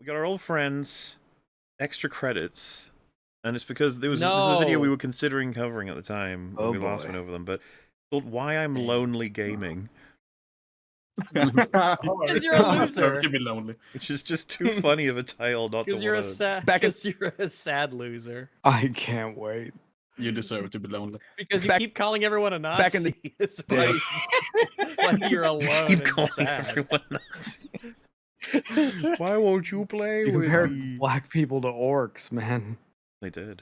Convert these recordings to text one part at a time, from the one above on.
We got our old friends, extra credits, and it's because this is a video we were considering covering at the time when we last went over them, but called "Why I'm Lonely Gaming." Because you're a loser. To be lonely. Which is just too funny of a title not to You're want you're a sad loser. I can't wait. You deserve to be lonely. Because you keep calling everyone a Nazi. Back in the day. Like you're alone keep and calling sad. everyone Nazis. Why won't you play You with compared me? black people to orcs, man. They did.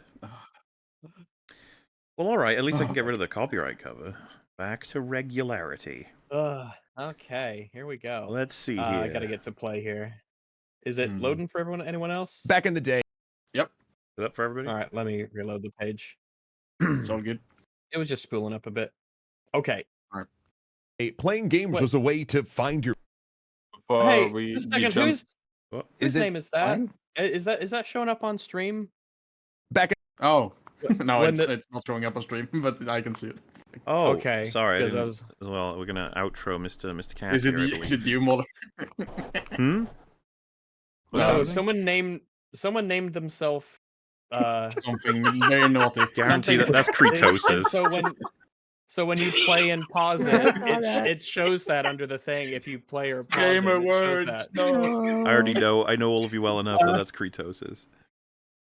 Well, alright, at least I can get rid of the copyright cover. Back to regularity. Okay, here we go. Let's see here. I gotta get to play here. Is it loading for anyone else? Back in the day. Is it up for everybody? Alright, let me reload the page. It's all good. It was just spooling up a bit. Okay. Playing games was a way to find your. Hey, just a second. Whose name is that? fine? Is that showing up on stream? Oh, no, When it's not showing up on stream, but I can see it. Oh, Okay, sorry. I 'cause I didn't- was- As well, we're gonna outro Mr. Cat. Is it here, I is it believe. you, Mother? Hmm? So someone named themselves Something very naughty. Guarantee that's Cretosis. So when you play and pause it, it shows that under the thing. If you play or pause Gamer it shows words. that. No. I already know. I know all of you well enough that that's Cretosis.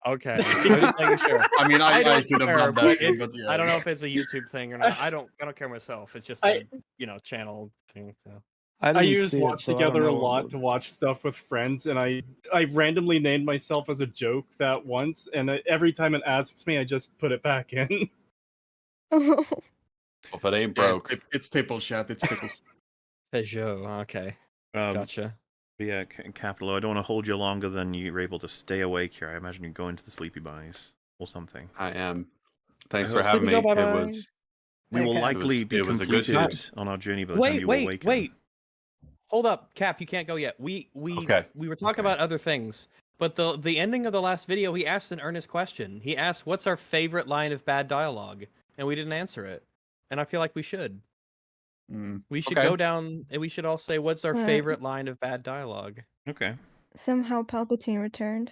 Okay, I'm just making sure. I mean, I don't could have care, done but that, it's- but yeah. I don't know if it's a YouTube thing or not. I don't care myself. It's just a channel thing. So. I I didn't use see Watch it, so I don't Together a know lot what- to watch stuff with friends, and I randomly named myself as a joke that once, and every time it asks me, I just put it back in. If it ain't broke. It's Tipple chat. It's Tipples. Peugeot. Okay, gotcha. But yeah, Capital, I don't want to hold you longer than you're able to stay awake here. I imagine you go into the sleepy buys or something. I am. Thanks I for hope- having me. Sleepy Joe, It bye-bye. was. We will Okay. likely be It was a good completed time. on our journey by the time you awaken. Wait. Hold up, Cap. You can't go yet. We Okay. were talking about other things, but the ending of the last video, he asked an earnest question. He asked, "What's our favorite line of bad dialogue?" And we didn't answer it. And I feel like we should. We should Okay. go down and we should all say, "What's our favorite line of bad dialogue?" Okay. Somehow Palpatine returned.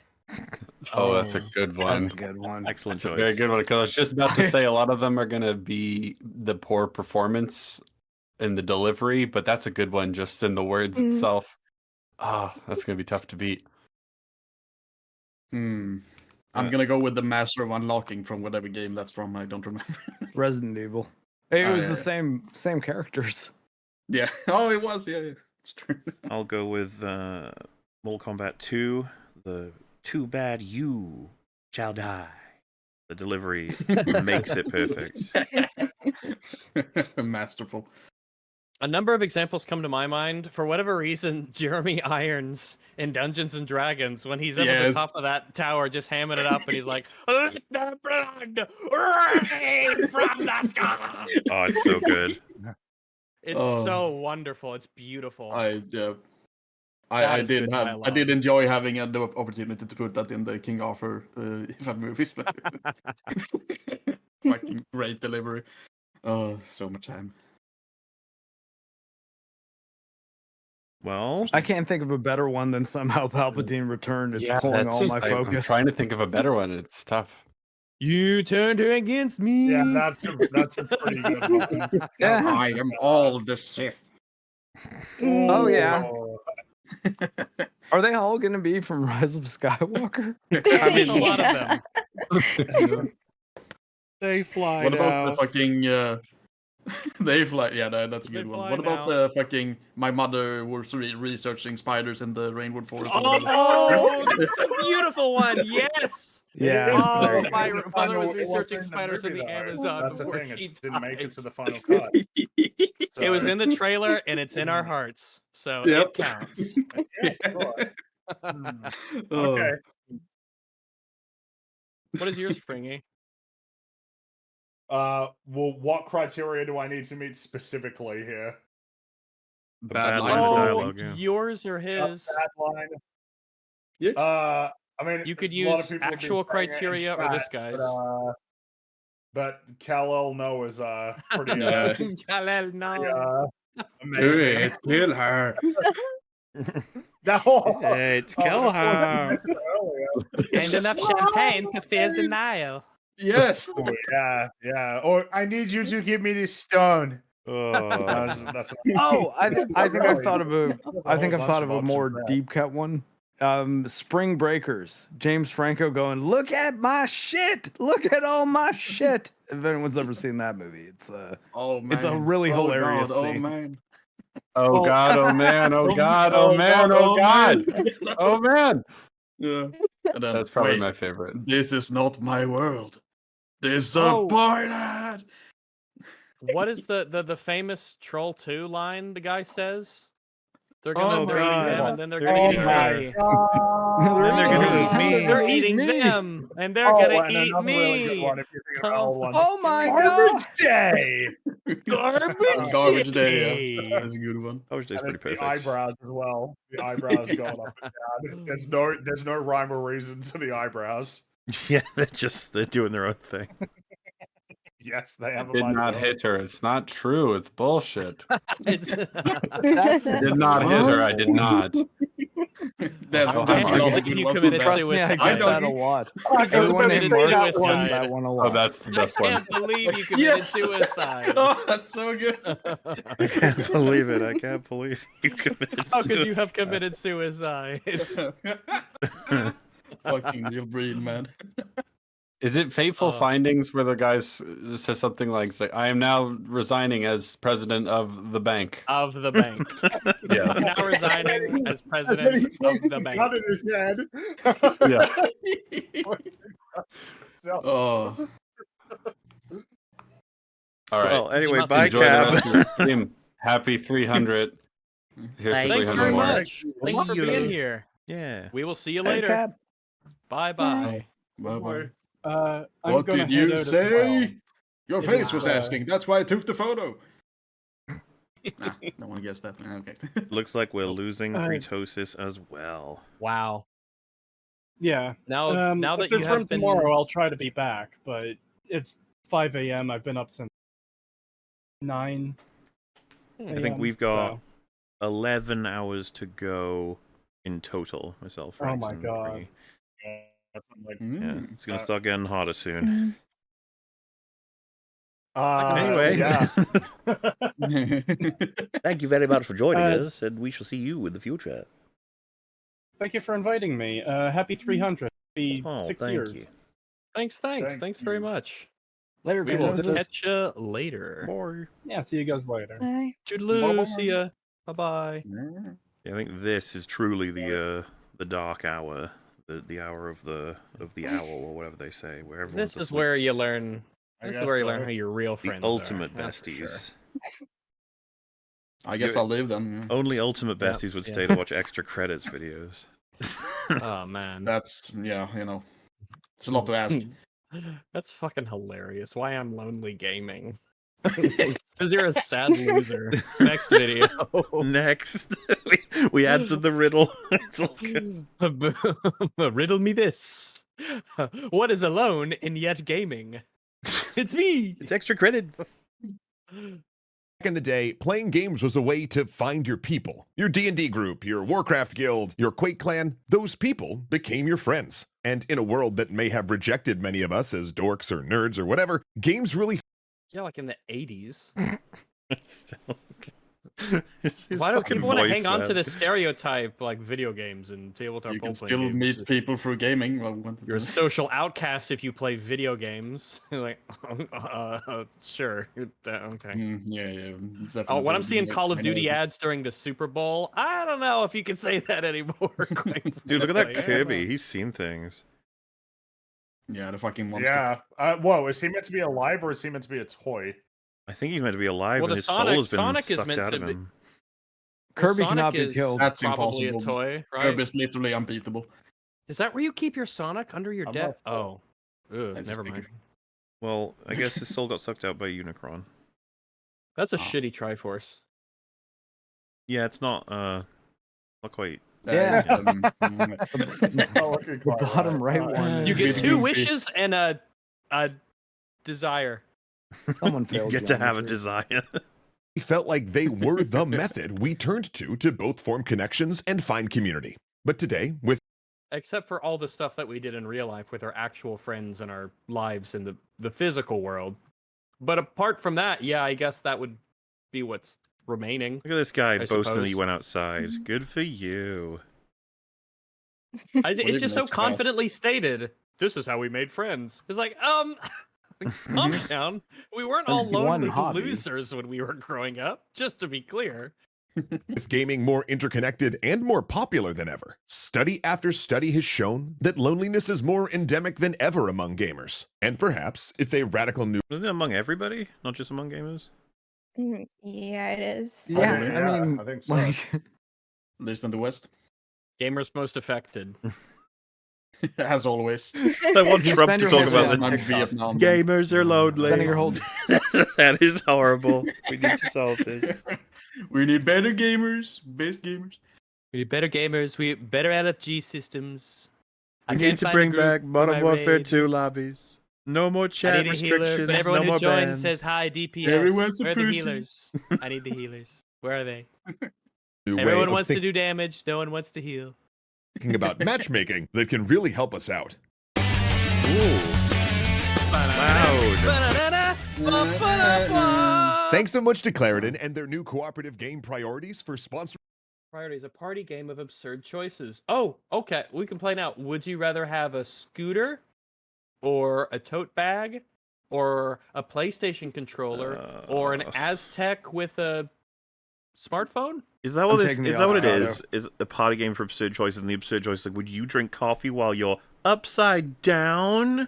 Oh, that's a good one. That's a good one. Excellent That's a choice. very good one. Because I was just about to say a lot of them are going to be the poor performance in the delivery, but that's a good one just in the words itself. Ah, that's going to be tough to beat. I'm gonna go with the Master of Unlocking from whatever game that's from. I don't remember. Resident Evil. It was yeah, the yeah. same characters. Yeah. Oh, it was. Yeah, it's true. I'll go with Mortal Kombat 2. The too bad you shall die. The delivery makes it perfect. Masterful. A number of examples come to my mind. For whatever reason, Jeremy Irons in Dungeons and Dragons, when he's up at the top of that tower, just hamming it up, and he's like, "Let the blood rain from the sky." Oh, it's so good. It's so wonderful. It's beautiful. I That is good I dialogue. did enjoy having the opportunity to put that in the King Arthur EFAP movies. Fucking great delivery. Oh, so much time. Well, I can't think of a better one than somehow Palpatine returned. It's pulling all my I'm focus. trying to think of a better one. It's tough. You turned against me. Yeah, that's a pretty good one. Yeah. I am all the Sith. Oh yeah. Are they all going to be from Rise of Skywalker? I mean, a lot of them. they fly What about now. the fucking? They fly. Yeah, that's a They good one. fly What about now. the fucking? My mother was researching spiders in the Rainwood Forest. Oh, that's a beautiful one. Yes. Yeah. Oh, Very my good. mother was It wasn't researching in the spiders in movie, the though. Amazon That's the before thing. she It didn't make it died. to the final cut. It was in the trailer, and it's in our hearts, so Yep. it counts. Yeah, sure. Oh. Okay. What is yours, Fringy? Well, what criteria do I need to meet specifically here? bad line line of Oh, dialogue, yeah. yours or his? Bad line. Yeah. I mean, You could a lot of use people have been actual saying it in criteria or chat, this guy's. But Kal-El No is pretty Kal-El, no. amazing. Kill her. It's kill her. And enough champagne to fill the Nile. Yes. Oh, yeah. Or I need you to give me this stone. Oh, That's I think I've thought of a more deep cut one. Spring Breakers. James Franco going, "Look at my shit! Look at all my shit!" If anyone's ever seen that movie, it's it's a really hilarious scene. Oh man. Oh God! Oh man! Oh God! Oh man! Oh God! Oh man! Yeah. And then, That's probably wait, my favorite. This is not my world. This is Oh. a party. What is the famous Troll 2 line the guy says? They're Oh, gonna bring God. them, and then they're They're gonna eating eat her. me. Then they're gonna eat me. They're eating them, and they're gonna eat me. Oh my Garbage god! Day. Garbage Day. Yeah. That's a good one. Garbage Day's And pretty it's perfect. the eyebrows as well. The eyebrows going up and down. There's no rhyme or reason to the eyebrows. Yeah, they're doing their own thing. Yes, they have. Did not hit her. It's not true. It's bullshit. It's- Did not hit her. I did not. That's I that's can't all believe good you ones. committed That's- Trust me, I suicide. get that a lot. You Everyone committed in Mark suicide. wants that one a Oh, lot. that's the I best one. can't believe you committed Yes. suicide. Oh, that's so good. I can't believe it. I can't believe you committed How could you have suicide. committed suicide? Fucking real breed, man. Is it Fateful Findings where the guy says something like, "I am now resigning as president of the bank"? Of the bank. Yeah. He's now resigning as president of the bank. Gun in his head. Yeah. Oh. All right. Well, anyway, about to bye, Enjoy the rest of Cab. the stream. Happy 300. Here's Thanks 300 Thanks very more. much. Thanks for being here. Yeah. We will see you Hey, later. Cap. Bye bye. Bye-bye. I'm What gonna did head you out as say? well. Your It face is, was asking. That's why I took the photo. Nah, no one guessed that. Okay. Looks like we're losing Uh, Kretosis as well. Wow. Yeah. Now, now if that you it's from have been tomorrow, I'll try to be back. But it's 5 a.m. I've been up since 9. I think we've got 11 hours to go in total. Myself. Oh Rex, my and God. Bree. Mm. Yeah, it's gonna start getting harder soon. Anyway, yeah. Thank you very much for joining Uh, us, and we shall see you in the future. Thank you for inviting me. Happy 300. Happy Oh, 6 thank years. you. Thanks Thank Thanks very much. Later, We will Kretosis. catch you later. Bye. Yeah, see you guys later. Bye. Toodaloo. See ya. Bye bye. Yeah, I think this is truly the dark hour, the hour of the owl or whatever they say, where everyone's This is asleep. where you learn. I This is guess where you so. learn who your real the friends ultimate are. That's for sure. besties. I guess I'll live then. Yeah. Only ultimate Yeah, besties would yeah. stay to watch extra credits videos. Oh man, That's it's a lot to ask. that's fucking hilarious. Why I'm lonely gaming? Because you're a sad loser. Next video. Next, we answered the riddle. It's all good. Riddle me this. What is alone and yet gaming? It's me. It's extra credits. Back in the day, playing games was a way to find your people. Your D&D group, your Warcraft guild, your Quake clan, those people became your friends. And in a world that may have rejected many of us as dorks or nerds or whatever, games really Yeah, like in the 80s. Still, Why do people want to hang on to this? this stereotype like video games and tabletop You can role-playing still games? meet people through gaming. Well, what- You're a social outcast if you play video games. You're like, sure. Okay. yeah. Oh, when I'm seeing Call of I Duty know. ads during the Super Bowl, I don't know if you can say that anymore. Dude, look at that Like, I don't Kirby. know. He's seen things. Yeah, the fucking monster. Yeah. Whoa, is he meant to be alive or is he meant to be a toy? I think he's meant to be alive, Well, and the his Sonic- soul has been Sonic is sucked meant out to of be- him. Kirby Sonic cannot be is killed. That's probably impossible. a toy, right? Kirby's literally unbeatable. Is that where you keep your Sonic under your I'm desk? not Oh, ugh, That's never just mind. Well, I guess his soul got sucked out by Unicron. That's a Oh. shitty Triforce. Yeah, it's not quite. Yeah. It's not looking The quite bottom right one. You is- get Bit two goofy. wishes and a desire. Someone You failed get to have a geometry. desire. felt like they were the method we turned to both form connections and find community. But today, with except for all the stuff that we did in real life with our actual friends and our lives in the physical world. But apart from that, yeah, I guess that would be what's remaining. Look at this guy boasting that he suppose. went outside. Good for you. It's just so confidently stated. This is how we made friends. It's like, calm down. We weren't all lonely losers when we were growing up, just to be clear. With gaming more interconnected and more popular than ever, study after study has shown that loneliness is more endemic than ever among gamers. And perhaps it's a radical new... Isn't it among everybody, not just among gamers? Yeah, it is. Yeah, I mean, I think so. like, At least in the West. Gamers most affected. As always. I want You Trump spend to your talk whole about time the on Vietnam. gamers are lonely. spending your whole That is horrible. We need to solve this. We need better gamers, best gamers. We need better gamers. We need better LFG systems. We need to bring back Modern Warfare 2 lobbies. No more I chat need a healer, restrictions. but everyone no who more joins bans. says hi, DPS. Everyone's a Where are the pussy. healers? I need the healers. Where are they? new way Everyone of wants to do damage. No one wants to heal. thinking about matchmaking that can really help us out. Thanks so much to Clarendon and their new cooperative game priorities for sponsoring. Priority is a party game of absurd choices. Oh, okay. We can play now. Would you rather have a scooter or a tote bag or a PlayStation controller or an Aztec with a smartphone? Is that what I'm this? taking the Is that what it avocado. is? Is a party game for absurd choices? And the absurd choice is like, would you drink coffee while you're upside down?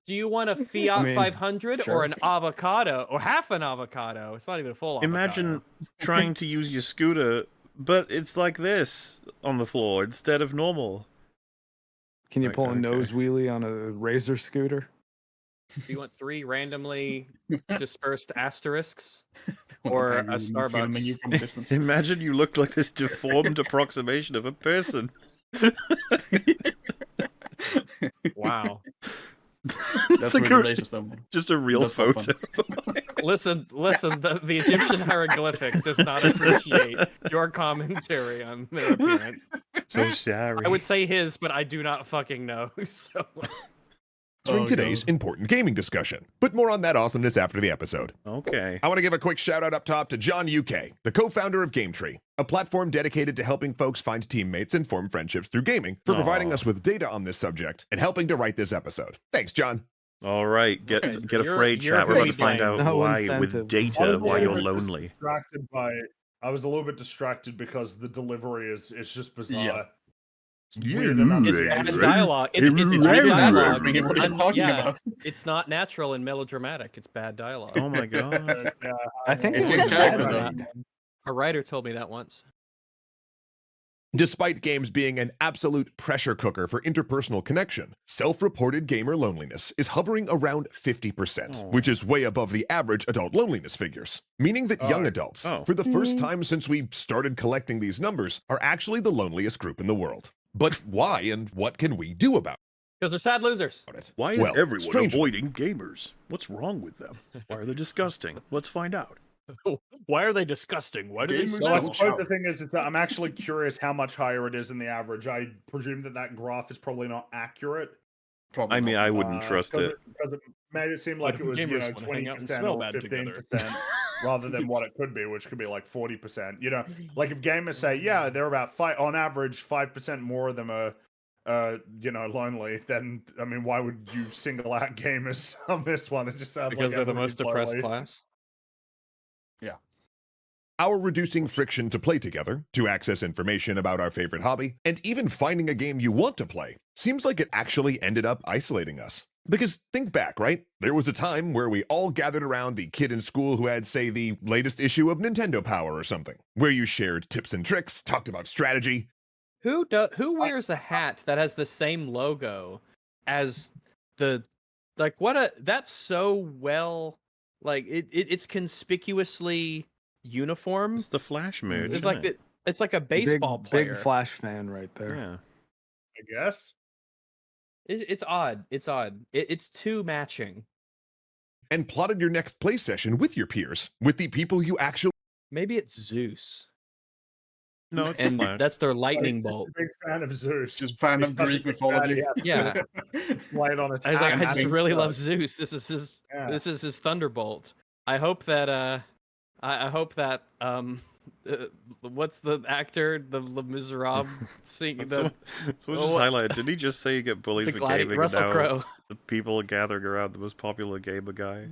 Do you want a Fiat mean, 500 sure. or an avocado or half an avocado? It's not even a full avocado. Imagine trying to use your scooter, but it's like this on the floor instead of normal. Can you Right, pull a okay. nose wheelie on a Razor scooter? Do you want 3 randomly dispersed asterisks or a Filming you Starbucks? from a distance. Imagine you looked like this deformed approximation of a person. Wow. That's like really racist, though. just a real That's not photo. Listen, the Egyptian hieroglyphic does not appreciate your commentary on their appearance. So sorry. I would say his, but I do not fucking know. So During Oh, today's important gaming discussion. But more on that awesomeness after the episode. Okay. I want to give a quick shout out up top to John UK, the co-founder of GameTree, a platform dedicated to helping folks find teammates and form friendships through gaming, for providing Aw. us with data on this subject and helping to write this episode. Thanks, John. All right. Get You're- afraid, you're chat. We're about to really find blind. out No why incentive. with data why you're lonely. I was a little bit distracted because the delivery is just bizarre. Yeah. It's weird enough. it's Yeah, bad it's dialogue. It's It's bad really dialogue. weird. It's What are you talking about? It's not natural and melodramatic. It's bad dialogue. Oh my god. yeah, I think It's it was in character, bad. though. A writer told me that once. Despite games being an absolute pressure cooker for interpersonal connection, self-reported gamer loneliness is hovering around 50%, Oh. which is way above the average adult loneliness figures, meaning that young adults, Oh. for the first time since we started collecting these numbers, are actually the loneliest group in the world. But why and what can we do about Because they're sad losers. it? Why is Well, everyone strangely- avoiding gamers? What's wrong with them? Why are they disgusting? Let's find out. Why are they disgusting? Why do they Gamers So I don't suppose shout. the thing is that I'm actually curious how much higher it is than the average. I presume that graph is probably not accurate. Probably I mean, not. I wouldn't trust it. Because it made it seem like But it was, gamers wanna hang out and 20% smell or bad 15%, together. rather than what it could be, which could be like 40%. You know, like if gamers say, yeah, they're about on average 5% more of them are, lonely, then I mean, why would you single out gamers on this one? It just sounds Because like they're the everybody's most depressed lonely. class. Our reducing friction to play together, to access information about our favorite hobby, and even finding a game you want to play, seems like it actually ended up isolating us. Because think back, right? There was a time where we all gathered around the kid in school who had, say, the latest issue of Nintendo Power or something, where you shared tips and tricks, talked about strategy. Who wears a hat that has the same logo as that's so well, like it's conspicuously uniform. It's the Flash mood. It's like it's like a baseball player. Big Flash fan right there. Yeah. I guess. It's odd. It's odd. It's too matching. and plotted your next play session with your peers, with the people you actually... Maybe it's Zeus. No, it's and Flash. that's their lightning bolt. Big fan of Zeus. Just fan of Greek mythology. Yeah. Light on its I was like, I just hand. really love Zeus. This is his thunderbolt. I hope that I hope that what's the actor, the Les Miserables singing the so just highlighted. Did he just say you get bullied for gaming? Russell Crowe. The people gathering around the most popular gamer guy.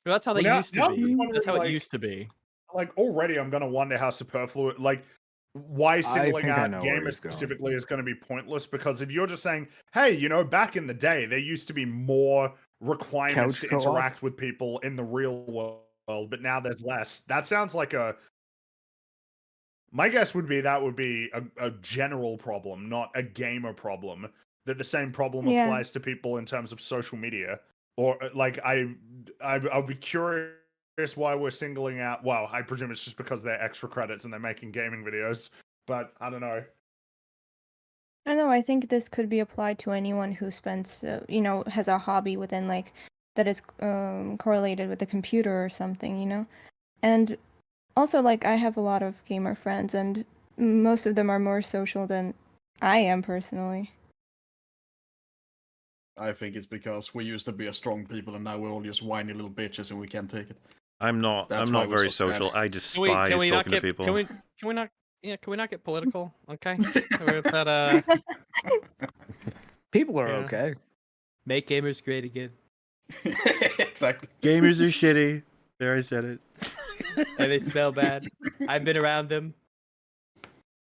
Well, that's how they used to be. That's how it used to be. Like already, I'm gonna wonder how superfluous. Like, why singling out gamers specifically is going to be pointless. Because if you're just saying, hey, you know, back in the day, there used to be more requirements to interact with people in the real world, but now there's less. That sounds like a. My guess would be that would be a general problem, not a gamer problem. That the same problem applies to people in terms of social media. Or like I'll be curious why we're singling out. Well, I presume it's just because they're extra credits and they're making gaming videos. But I don't know. I know. I think this could be applied to anyone who spends, you know, has a hobby within like that is correlated with the computer or something, you know. And also, like, I have a lot of gamer friends, and most of them are more social than I am personally. I think it's because we used to be a strong people, and now we're all just whiny little bitches, and we can't take it. I'm not very social. I despise talking to people. Can we not get political? Okay. That, people are okay. Make gamers great again. Exactly. Gamers are shitty. There, I said it. And they smell bad. I've been around them.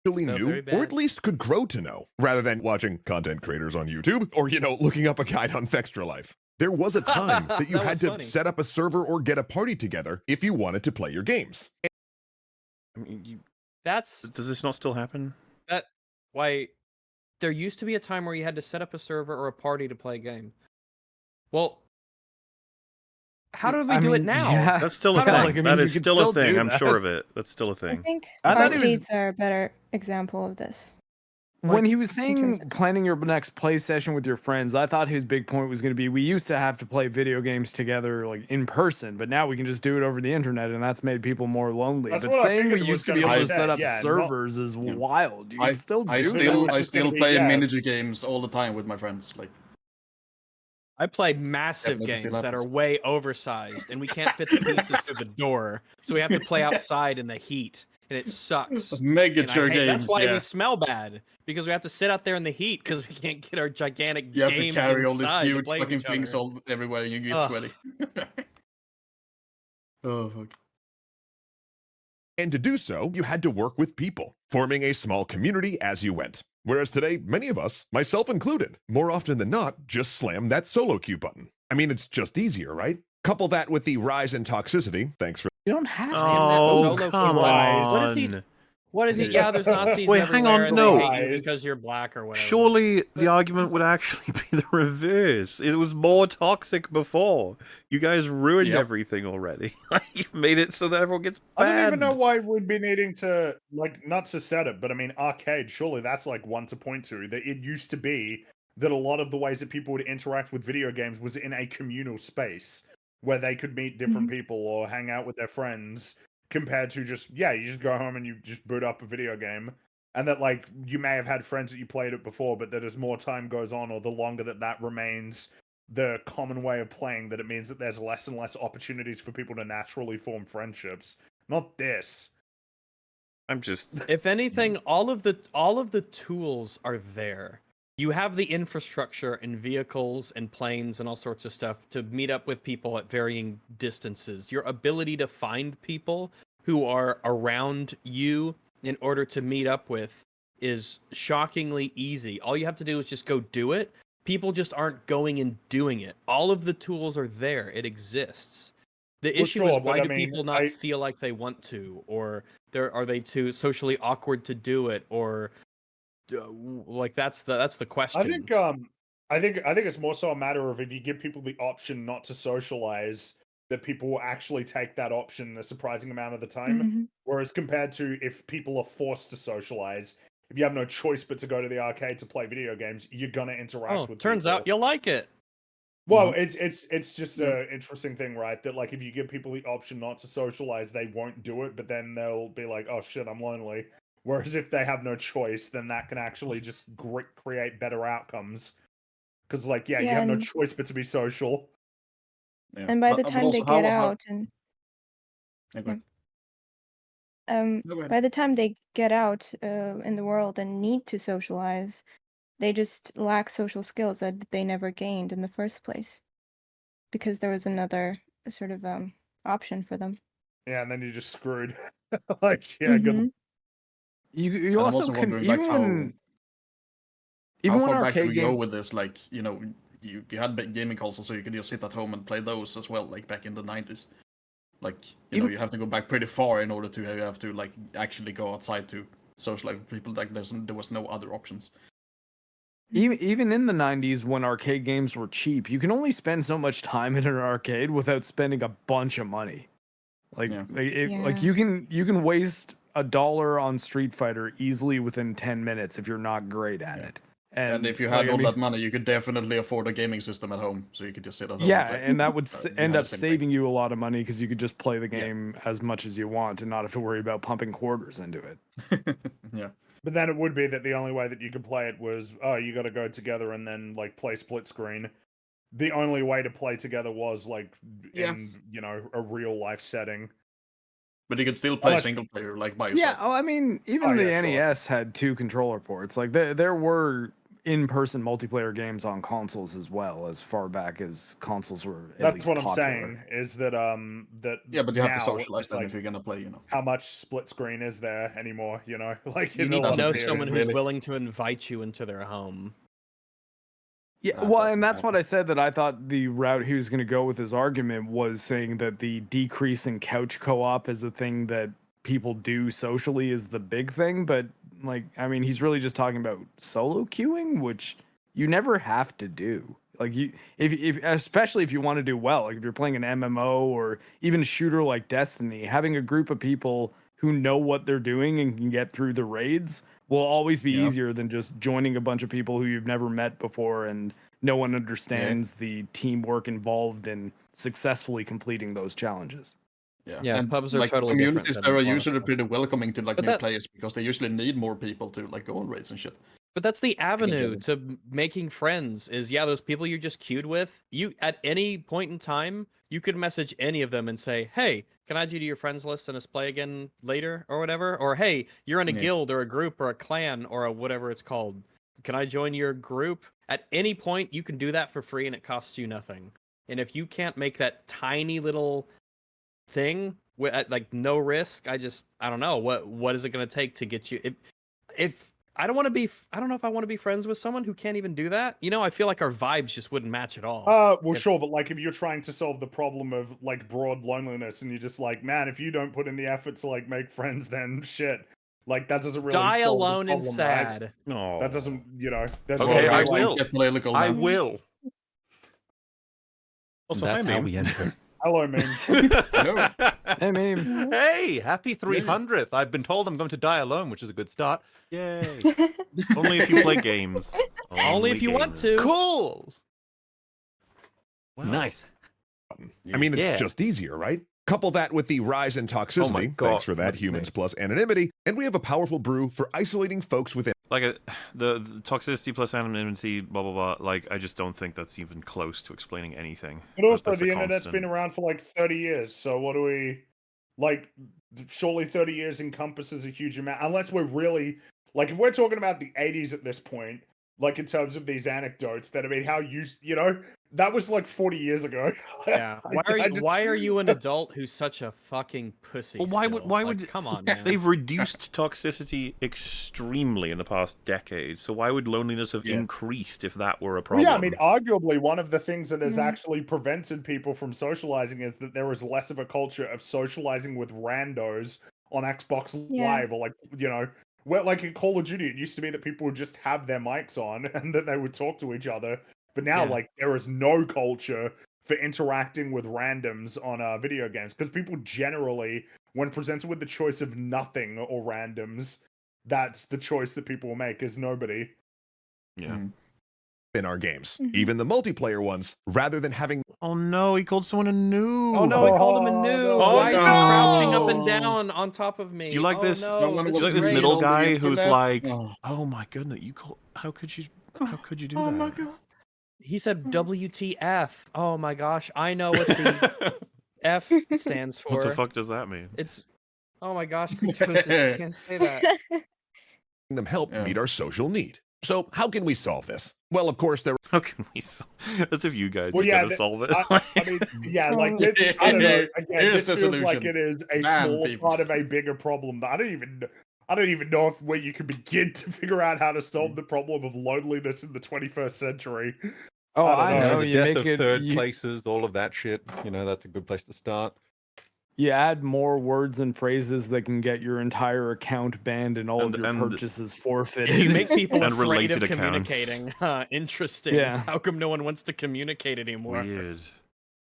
Knew, or at least could grow to know, rather than watching content creators on YouTube, or, you know, looking up a guide on Fextra Life. There was a time that you had to set up a server or get a party together if you wanted to play your games. I mean, does this not still happen? There used to be a time where you had to set up a server or a party to play a game. Well, how do we do it now? Yeah. That's still a thing. That is still a thing. I'm sure of it. That's still a thing. I think arcades are a better example of this. When he was saying planning your next play session with your friends, I thought his big point was going to be we used to have to play video games together like in person, but now we can just do it over the internet, and that's made people more lonely. But saying we used to be able to set up servers is wild. You can still do that. I still play miniature games all the time with my friends. Like, I play massive games that are way oversized, and we can't fit the pieces through the door, so we have to play outside in the heat, and it sucks. Miniature games. That's why we smell bad, because we have to sit out there in the heat because we can't get our gigantic games inside. You have to carry all these huge fucking things all everywhere, and you get sweaty. Oh fuck. And to do so, you had to work with people, forming a small community as you went. Whereas today, many of us, myself included, more often than not, just slam that solo queue button. I mean, it's just easier, right? Couple that with the rise in toxicity. Thanks for... You don't have to. Oh, come on. What is he? Yeah, there's Nazis Wait, everywhere. hang on, and no. they hate you because you're black or whatever. Surely the argument would actually be the reverse. It was more toxic before. You guys ruined everything already. You made it so that everyone gets banned. I don't even know why we'd be needing to, like, not to set it, but I mean, arcade, surely that's like one to point to. That it used to be that a lot of the ways that people would interact with video games was in a communal space where they could meet different people or hang out with their friends. Compared to just, you just go home and you just boot up a video game. And that, like, you may have had friends that you played it before, but that as more time goes on, or the longer that remains the common way of playing, that it means that there's less and less opportunities for people to naturally form friendships. Not this. I'm just... If anything, all of the tools are there. You have the infrastructure and vehicles and planes and all sorts of stuff to meet up with people at varying distances. Your ability to find people who are around you in order to meet up with is shockingly easy. All you have to do is just go do it. People just aren't going and doing it. All of the tools are there. It exists. The issue is why do people not feel like they want to, or are they too socially awkward to do it, or like that's the question. I think it's more so a matter of if you give people the option not to socialize, that people will actually take that option a surprising amount of the time. Whereas compared to if people are forced to socialize, if you have no choice but to go to the arcade to play video games, you're gonna interact with turns people. out you like it. Well, it's just an interesting thing, right? That like if you give people the option not to socialize, they won't do it, but then they'll be like, "Oh shit, I'm lonely." Whereas if they have no choice, then that can actually just create better outcomes. Because like, you have no choice but to be social. Yeah. And by the time they get out Okay. by the time they get out in the world and need to socialize, they just lack social skills that they never gained in the first place because there was another sort of option for them. Yeah, and then you're just screwed. Like, yeah, good. You also I'm also can wondering, even how when far back do arcade we go game with this? Like, you know, you had gaming consoles, so you could just sit at home and play those as well, like back in the 90s. Like, you know, you have to go back pretty far in order to have to like actually go outside to socialize with people. Like, there was no other options. Even in the 90s when arcade games were cheap, you can only spend so much time in an arcade without spending a bunch of money. Like like you can waste $1 on Street Fighter easily within 10 minutes if you're not great at it. And if you had all that money, you could definitely afford a gaming system at home, so you could just sit at home. Yeah, and, and that would end up saving thing. you a lot of money because you could just play the game as much as you want and not have to worry about pumping quarters into it. Yeah. But then it would be that the only way that you could play it was, oh, you got to go together and then like play split screen. The only way to play together was like in a real life setting. But you could still play single player like by yourself. Yeah, I mean, even the NES had 2 controller ports. Like there were in-person multiplayer games on consoles as well, as far back as consoles were. That's what popular. I'm saying is that yeah, but you have to now, socialize them like, if you're gonna play. You know, how much split screen is there anymore? You know, like you need to know someone who's willing to invite you into their home. Yeah, well, and that's what I said, that I thought the route he was going to go with his argument was saying that the decrease in couch co-op is a thing that people do socially is the big thing. But like, I mean, he's really just talking about solo queuing, which you never have to do. Like if especially if you want to do well, like if you're playing an MMO or even a shooter like Destiny, having a group of people who know what they're doing and can get through the raids will always be easier than just joining a bunch of people who you've never met before and no one understands the teamwork involved in successfully completing those challenges. Yeah, and pubs are like totally communities different. that are usually pretty welcoming to like new players because they usually need more people to like go on raids and shit. But that's the avenue to making friends is, those people you just queued with, you at any point in time, you could message any of them and say, hey, can I add you to your friends list and let's play again later or whatever? Or, hey, you're in a guild or a group or a clan or a whatever it's called. Can I join your group? At any point, you can do that for free and it costs you nothing. And if you can't make that tiny little thing at like no risk, I don't know. What is it going to take to get you? If I don't know if I want to be friends with someone who can't even do that. You know, I feel like our vibes just wouldn't match at all. Sure, but like if you're trying to solve the problem of like broad loneliness and you're just like, man, if you don't put in the effort to like make friends, then shit. Like that doesn't really die solve alone the problem, and sad. Right? No, that doesn't. You know. That's Okay, I will. I will. Also, that's how we enter. Hello, meme. Hello. Hey, meme. Hey, happy 300th. I've been told I'm going to die alone, which is a good start. Yay. Only if you play games. Only if you want to. Cool. Wow. Nice. I mean, it's just easier, right? Couple that with the rise in toxicity, thanks for that, humans plus anonymity, and we have a powerful brew for isolating folks within. Like the toxicity plus anonymity, blah blah blah. Like I just don't think that's even close to explaining anything. But also, the internet's been around for like 30 years. So what do we like? Surely 30 years encompasses a huge amount. Unless we're really like, if we're talking about the 80s at this point, like in terms of these anecdotes, that I mean, how you know. That was like 40 years ago. Yeah. Why are you an adult who's such a fucking pussy? Well, why would come on, man? They've reduced toxicity extremely in the past decade. So why would loneliness have increased if that were a problem? Well, yeah, I mean, arguably one of the things that has actually prevented people from socializing is that there was less of a culture of socializing with randos on Xbox Live or like, you know, where like in Call of Duty, it used to be that people would just have their mics on and that they would talk to each other. But now, like, there is no culture for interacting with randoms on video games because people generally, when presented with the choice of nothing or randoms, that's the choice that people will make is nobody. Yeah. in our games, even the multiplayer ones, rather than having... Oh no, he called someone a noob. Oh no, he called him a noob. no. Why is he Oh, no. crouching up and down on top of me? Do you like this? No, Do you like this great. middle guy who's like, Oh. oh my goodness, how could you do Oh that? my god. He said WTF. Oh my gosh, I know what the F stands for. What the fuck does that mean? It's, oh my gosh, Kurtosis, you can't say that. them help meet our social need. So how can we solve this? Well, of course, there... How can we solve? As if you guys are yeah, gonna solve it. I mean, yeah, like this, I don't know. Again, Here's this the feels like solution. it is a Man, small people. part of a bigger problem that I don't even know if where you can begin to figure out how to solve the problem of loneliness in the 21st century. Oh, I I don't know. The You death make of it. third You, places, all of that shit. You know, that's a good place to start. you add more words and phrases that can get your entire account banned and all of your And- purchases forfeited. You make people And afraid of related accounts. communicating. Interesting. Yeah. How come no one wants to communicate anymore? Weird.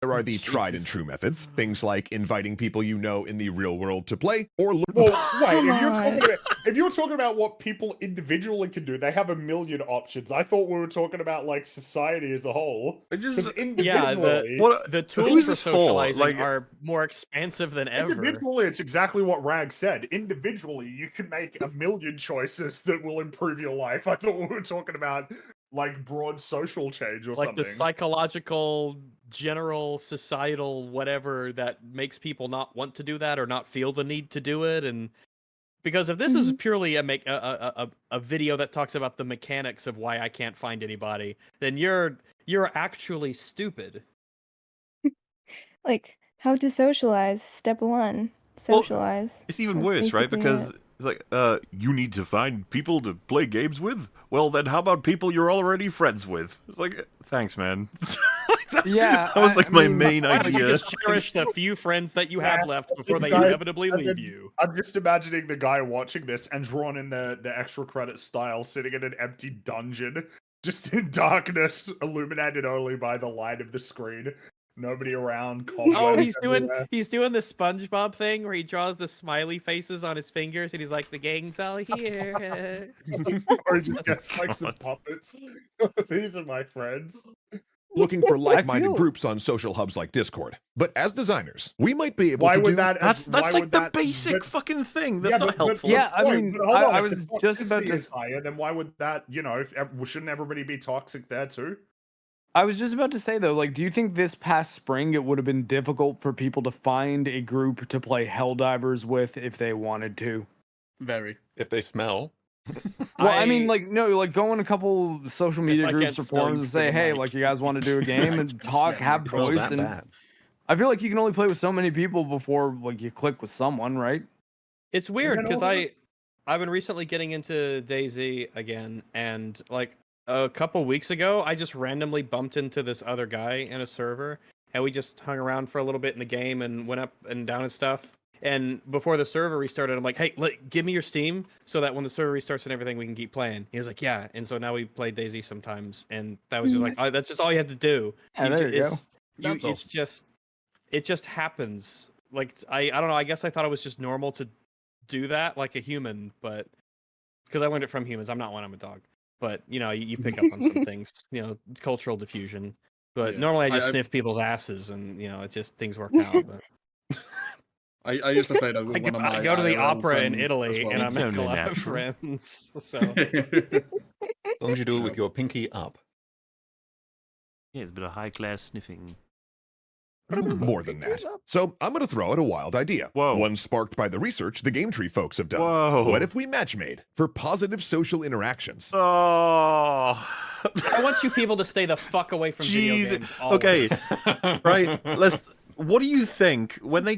There are the tried and true methods, things like inviting people you know in the real world to play, or Well, wait, if you're talking about what people individually can do, they have a million options. I thought we were talking about like society as a whole. I just, 'Cause Yeah, individually, the who tools is for this for? socializing Like- are more expansive than ever. individually, it's exactly what Rag said. Individually, you can make a million choices that will improve your life. I thought we were talking about like broad social change or Like something. the psychological, general, societal, whatever that makes people not want to do that or not feel the need to do it. And because if this is purely a video that talks about the mechanics of why I can't find anybody, then you're actually stupid. Like how to socialize. Step 1. Socialize. It's even That's worse, right? basically Because it. it's like, you need to find people to play games with? Well, then how about people you're already friends with? It's like, thanks, man. Yeah, That was like my mean, main Why don't you idea. just cherish the few friends that you have left before they Guys, inevitably and leave then- you? I'm just imagining the guy watching this and drawn in the extra credit style, sitting in an empty dungeon, just in darkness, illuminated only by the light of the screen. Nobody around. Oh, cobwebs everywhere. he's doing the SpongeBob thing where he draws the smiley faces on his fingers and he's like, the gang's all here. Or he just gets like some God. puppets. These are my friends. looking for like-minded feel- groups on social hubs like Discord. But as designers, we might be able Why to would do... that? That's why like would the that- basic but- fucking thing. That's yeah, not but- helpful. Yeah, I Wait, mean, but hold on, I if was the just about toxicity to is higher, then why would that? You know, shouldn't everybody be toxic there too? I was just about to say though, like, do you think this past spring it would have been difficult for people to find a group to play Helldivers with if they wanted to? Very. If they smell. Well, I mean, like, no, like go in a couple social media I groups can't or smell forums you and through say, the hey, mic. like, you guys want to do a game and talk, have It smells voice, that and bad. I feel like you can only play with so many people before like you click with someone, right? It's weird then because all I've been recently getting into DayZ again, and like a couple weeks ago, I just randomly bumped into this other guy in a server, and we just hung around for a little bit in the game and went up and down and stuff. And before the server restarted, I'm like, hey, give me your Steam so that when the server restarts and everything, we can keep playing. He was like, yeah. And so now we play DayZ sometimes, and that was just like, oh, that's just all you had to do. Yeah, there you go. That's It's just, it just happens. Like I don't know. I guess I thought it was just normal to do that like a human, but because I learned it from humans. I'm not one. I'm a dog. But you know, you pick up on some things. You know, cultural diffusion. But Yeah. normally I just I- sniff people's asses, and you know, it just things work out. But I used to play that with I one of my go to the IRL opera in friends Italy, as well. and I It's make a only lot of natural. friends. So As long as you do it with your pinky up. Yeah, it's a bit of high-class sniffing. More than that. So I'm going to throw out a wild idea. Whoa. One sparked by the research the Game Tree folks have done. Whoa. What if we match-made for positive social interactions? Oh. I want you people to stay the fuck away from video Jeez. games. Okay, Always. right. Let's. What do you think when they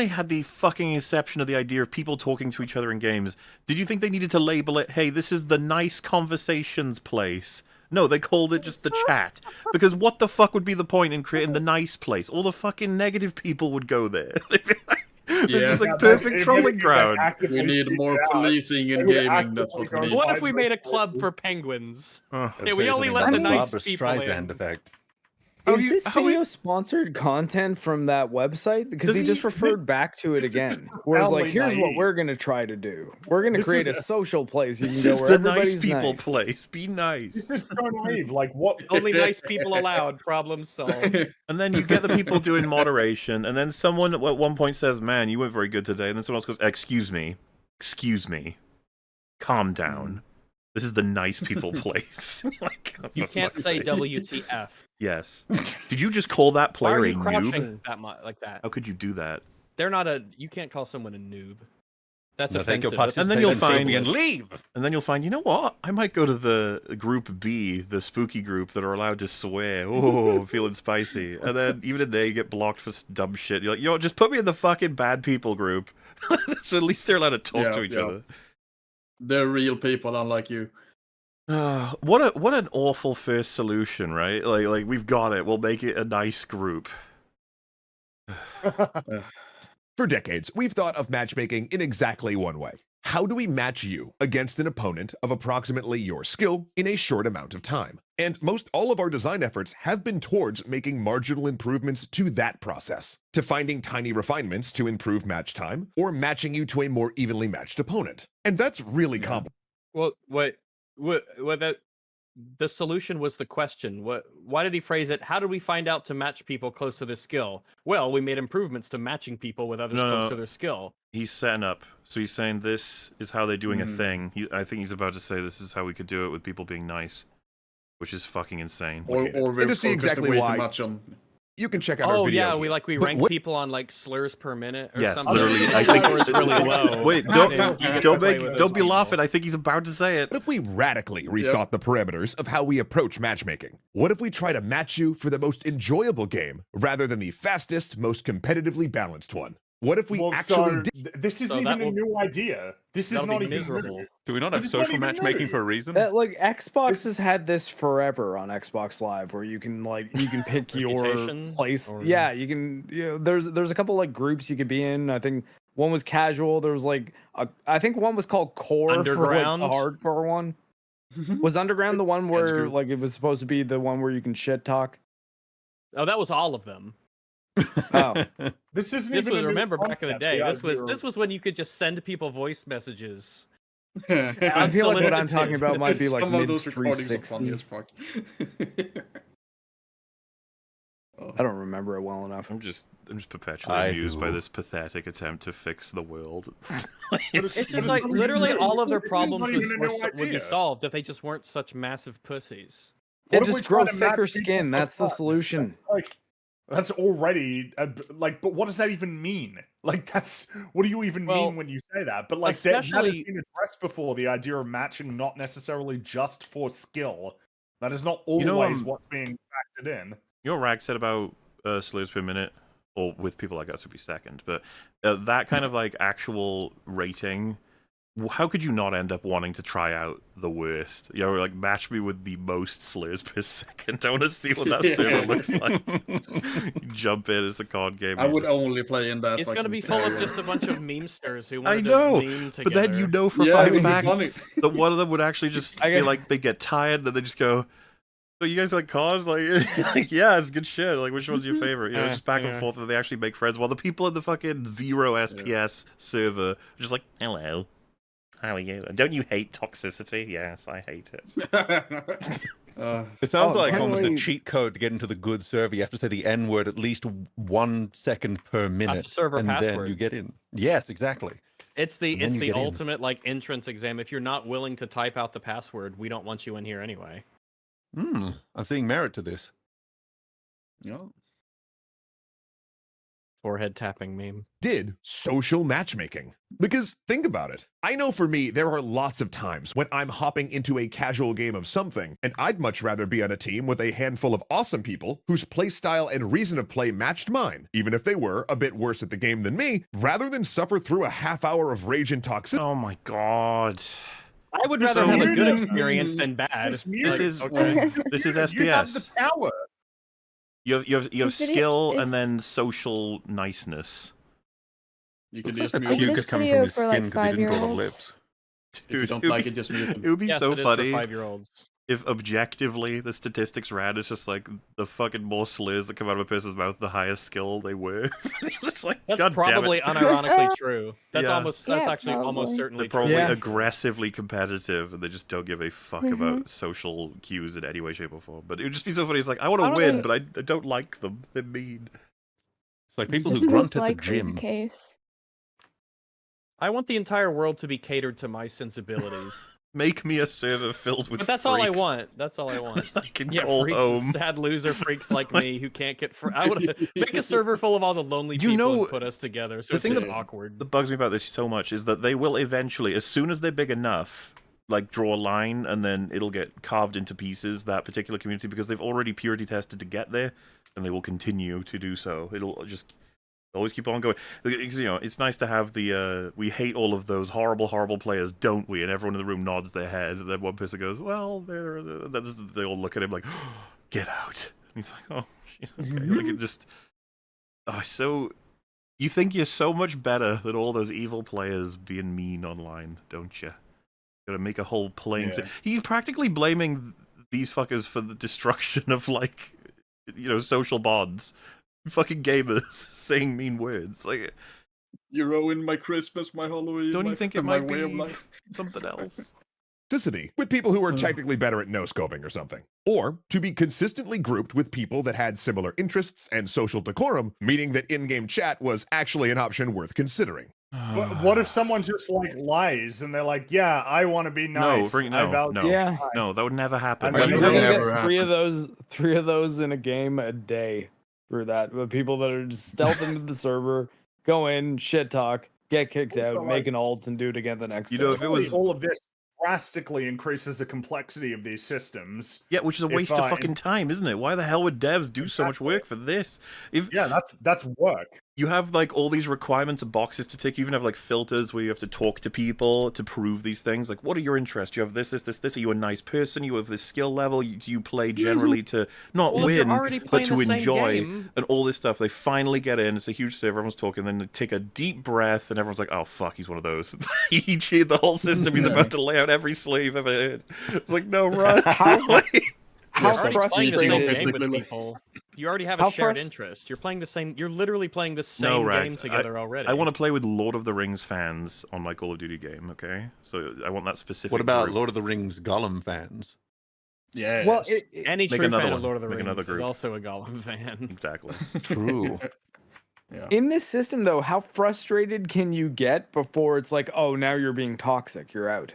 had the fucking inception of the idea of people talking to each other in games? Did you think they needed to label it, hey, this is the nice conversations place? No, they called it just the chat. Because what the fuck would be the point in creating the nice place? All the fucking negative people would go there. This Yeah. is like Yeah, perfect if trolling anything, ground. they actively We need seek more it out. policing in They would gaming. That's what actively we go need. What if find we the made a club places. for penguins? Ugh. Yeah, we only let the the nice Barbra people Streisand in. effect. Is this video sponsored content from that website? Because he just referred back to it again. Whereas, like, here's what we're gonna try to do. We're gonna create a social place you can go where everybody's nice people nice. place. Be nice. This is so naive. Like, what? Only nice people allowed. Problem solved. And then you get the people doing moderation, and then someone at one point says, "Man, you weren't very good today." And then someone else goes, "Excuse me, calm down. This is the nice people place." Like, you can't say WTF. Yes. Did you just call that player Why are a you noob? crouching that much like that? How could you do that? They're not a. You can't call someone a noob. That's No, thank you, offensive. And then you'll find and leave. And then you'll find, you know what? I might go to the group B, the spooky group that are allowed to swear. Oh, feeling spicy. And then even in there, you get blocked for dumb shit. You're like, you know what? Just put me in the fucking bad people group. So at least they're allowed to talk to each other. They're real people, unlike you. What an awful first solution, right? Like we've got it. We'll make it a nice group. For decades, we've thought of matchmaking in exactly one way. How do we match you against an opponent of approximately your skill in a short amount of time? And most all of our design efforts have been towards making marginal improvements to that process, to finding tiny refinements to improve match time, or matching you to a more evenly matched opponent. And that's really complicated. Well, the solution was the question. Why did he phrase it? How did we find out to match people close to their skill? Well, we made improvements to matching people with others close to their skill. He's setting up. So he's saying this is how they're doing a thing. I think he's about to say this is how we could do it with people being nice, which is fucking insane. Or And to see exactly why, you can check out our video. Oh yeah, we rank people on like slurs per minute or something. Literally. I think it's really low. Wait, don't be laughing. I think he's about to say it. What if we radically rethought the parameters of how we approach matchmaking? What if we try to match you for the most enjoyable game rather than the fastest, most competitively balanced one? What if we this isn't even a new idea. This is not even miserable. new. Do we not have social matchmaking for a reason? Like Xbox has had this forever on Xbox Live, where you can pick your place. Yeah, you can. There's a couple like groups you could be in. I think one was casual. There was I think one was called Core Underground, for, like, the hardcore one. Was Underground the one where like it was supposed to be the one where you can shit talk? Oh, that was all of them. Oh, this isn't. This even was a remember new back in the concept. day. This was when you could just send people voice messages. I feel like what I'm talking about might be like some of mid those recordings are funny 360. as fuck. I don't remember it well enough. I'm just perpetually amused by this pathetic attempt to fix the world. It's just like literally all of their problems would be solved if they just weren't such massive pussies. Yeah, just grow thicker skin. That's the solution. Like, that's already like, but what does that even mean? Like, what do you even mean when you say that? But like, that has been addressed before. The idea of matching not necessarily just for skill. That is not always what's being factored in. You know what Rag said about slurs per minute, or with people like us would be second, but that kind of like actual rating, how could you not end up wanting to try out the worst? You know, like match me with the most slurs per second. I want to see what that server looks like. You jump in, it's a card game. I would only play in that. It's going to be full of just a bunch of memesters who I want know, to meme together. but then you know for a fact that one of them would actually just be like, they get tired, then they just go, "So you guys like COD?" Like, yeah, it's good shit. Like, which one's your favorite? You know, just back and forth, and they actually make friends. While the people in the fucking 0 SPS server are just like, "Hello, how are you? Don't you hate toxicity?" Yes, I hate it. It sounds like almost a cheat code to get into the good server. You have to say the N word at least 1 second per minute. That's a server and password. Then you get in. Yes, exactly. It's the ultimate like entrance exam. If you're not willing to type out the password, we don't want you in here anyway. I'm seeing merit to this. Yeah. Forehead tapping meme. Did social matchmaking. Because think about it. I know for me, there are lots of times when I'm hopping into a casual game of something, and I'd much rather be on a team with a handful of awesome people whose playstyle and reason of play matched mine, even if they were a bit worse at the game than me, rather than suffer through a half hour of rage and toxicity. Oh my god. I would rather have a good experience than bad. This is SPS. You have the power. You have skill and then social niceness. You could just mute. Mucus coming from his skin because he didn't draw the lips. If you don't like it, just mute them. It would be so funny. For 5-year-olds. if objectively the statistics ran, it's just like the fucking more slurs that come out of a person's mouth, the higher skill they were. It's like, That's God probably damn it. unironically true. That's Yeah. that's actually almost probably. certainly They're probably true. Yeah. aggressively competitive, and they just don't give a fuck about social cues in any way, shape, or form. But it would just be so funny. It's like, I want to win, but I don't like them. They're mean. It's like people It's who most grunt at the likely gym. the case. I want the entire world to be catered to my sensibilities. Make me a server filled with But that's all I freaks want. That's all I want. I can Yeah, call freaks, home. sad loser freaks like me who can't get. I would make a server full of all the lonely You people know, and put us together. So the it's thing just that- awkward. That bugs me about this so much is that they will eventually, as soon as they're big enough, like draw a line, and then it'll get carved into pieces, that particular community, because they've already purity tested to get there, and they will continue to do so. It'll just always keep on going. You know, it's nice to have the we hate all of those horrible, horrible players, don't we? And everyone in the room nods their heads, and then one person goes, "Well, they all look at him like, get out." And he's like, "Oh, shit, okay." Like it just, so you think you're so much better than all those evil players being mean online, don't you? Gotta make a whole playing. Yeah. He's practically blaming these fuckers for the destruction of, like, you know, social bonds. Fucking gamers saying mean words. Like, You ruined my Christmas, my Halloween. don't you my- think it my might way of be life. something else? Toxicity with people who are technically better at no-scoping or something. Or to be consistently grouped with people that had similar interests and social decorum, meaning that in-game chat was actually an option worth considering. What if someone just like lies and they're like, "Yeah, I want to be nice. I value Yeah. No, that would never happen. I Are mean, you Never gonna ever get three of those in a game a day for that? With people that are just stealth into the server, go in, shit talk, get kicked out, make an ult, and do it again the next You day. know, if it was all of this drastically increases the complexity of these systems. yeah, which is a waste of fucking time, isn't it? Why the hell would devs do so much work for this? If Yeah, that's work. you have like all these requirements and boxes to tick, you even have like filters where you have to talk to people to prove these things. Like, what are your interests? You have this. Are you a nice person? You have this skill level. Do you play generally to not Well, if you're win, already but playing to the same enjoy game- and all this stuff? They finally get in. It's a huge server. Everyone's talking. Then they take a deep breath, and everyone's like, "Oh fuck, he's one of those." He cheated the whole system. He's about to lay out every slave ever heard. It's like, no, run. How You're already playing the same frustrated? game with people. You already have How a shared frus- interest. You're playing the same. You're literally playing the same No, game Rags, together already. I want to play with Lord of the Rings fans on my Call of Duty game, okay? So I want that specific What about group. Lord of the Rings Gollum fans? Yeah. Well, Any Make true another fan one. of Lord of the Make another Rings is group. also a Gollum fan. Exactly. True. Yeah. in this system, though, how frustrated can you get before it's like, oh, now you're being toxic, you're out?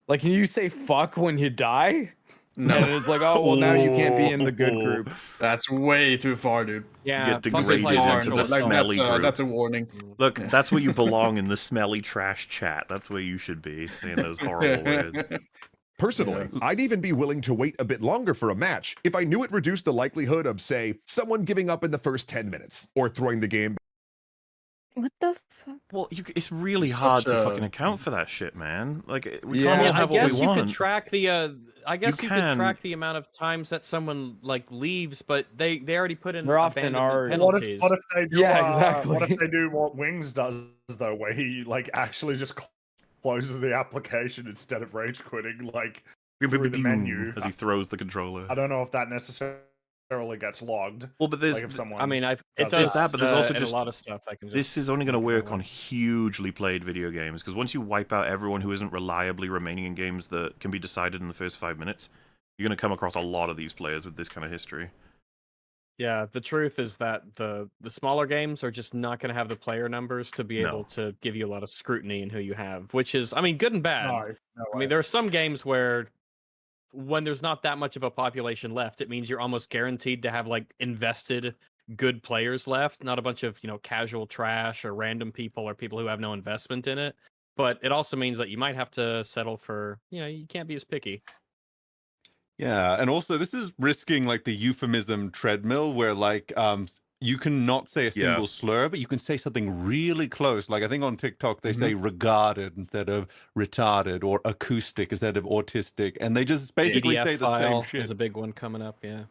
Like, can you say fuck when you die? No. And it's like, oh, well, now you can't be in the good group. That's way too far, dude. Yeah, get fucking degraded play into sexual the assault. smelly group. That's a warning. Look, that's where you belong, in the smelly trash chat. That's where you should be, saying those horrible words. Personally, I'd even be willing to wait a bit longer for a match if I knew it reduced the likelihood of, say, someone giving up in the first 10 minutes or throwing the game. What the fuck? Well, it's really Such hard to a- fucking account for that shit, man. Like, we Yeah. can't all I have what guess we you want. could track the. I guess you could can. track the amount of times that someone like leaves, but they already put in There often abandonment are- penalties. What if they do? Yeah, What if exactly. they do what Wings does though, where he like actually just closes the application instead of rage quitting? Like through the menu. as he throws the controller. I don't know if that necessarily gets logged. Well, but there's Like if someone. I mean, it Does does that, but there's also in just- a lot of stuff. I can just. This is only going to make it work away. on hugely played video games, because once you wipe out everyone who isn't reliably remaining in games that can be decided in the first 5 minutes, you're going to come across a lot of these players with this kind of history. Yeah, the truth is that the smaller games are just not going to have the player numbers to be No. able to give you a lot of scrutiny in who you have, which is, I mean, good and bad. No I mean, there are some games where when there's not that much of a population left, it means you're almost guaranteed to have like invested good players left, not a bunch of, casual trash or random people or people who have no investment in it. But it also means that you might have to settle for, you can't be as picky. Yeah, and also this is risking like the euphemism treadmill where like you can not say a single slur, but you can say something really close. Like I think on TikTok they say regarded instead of retarded, or acoustic instead of autistic, and they just basically ADF say the file same shit. is a big one coming up, yeah.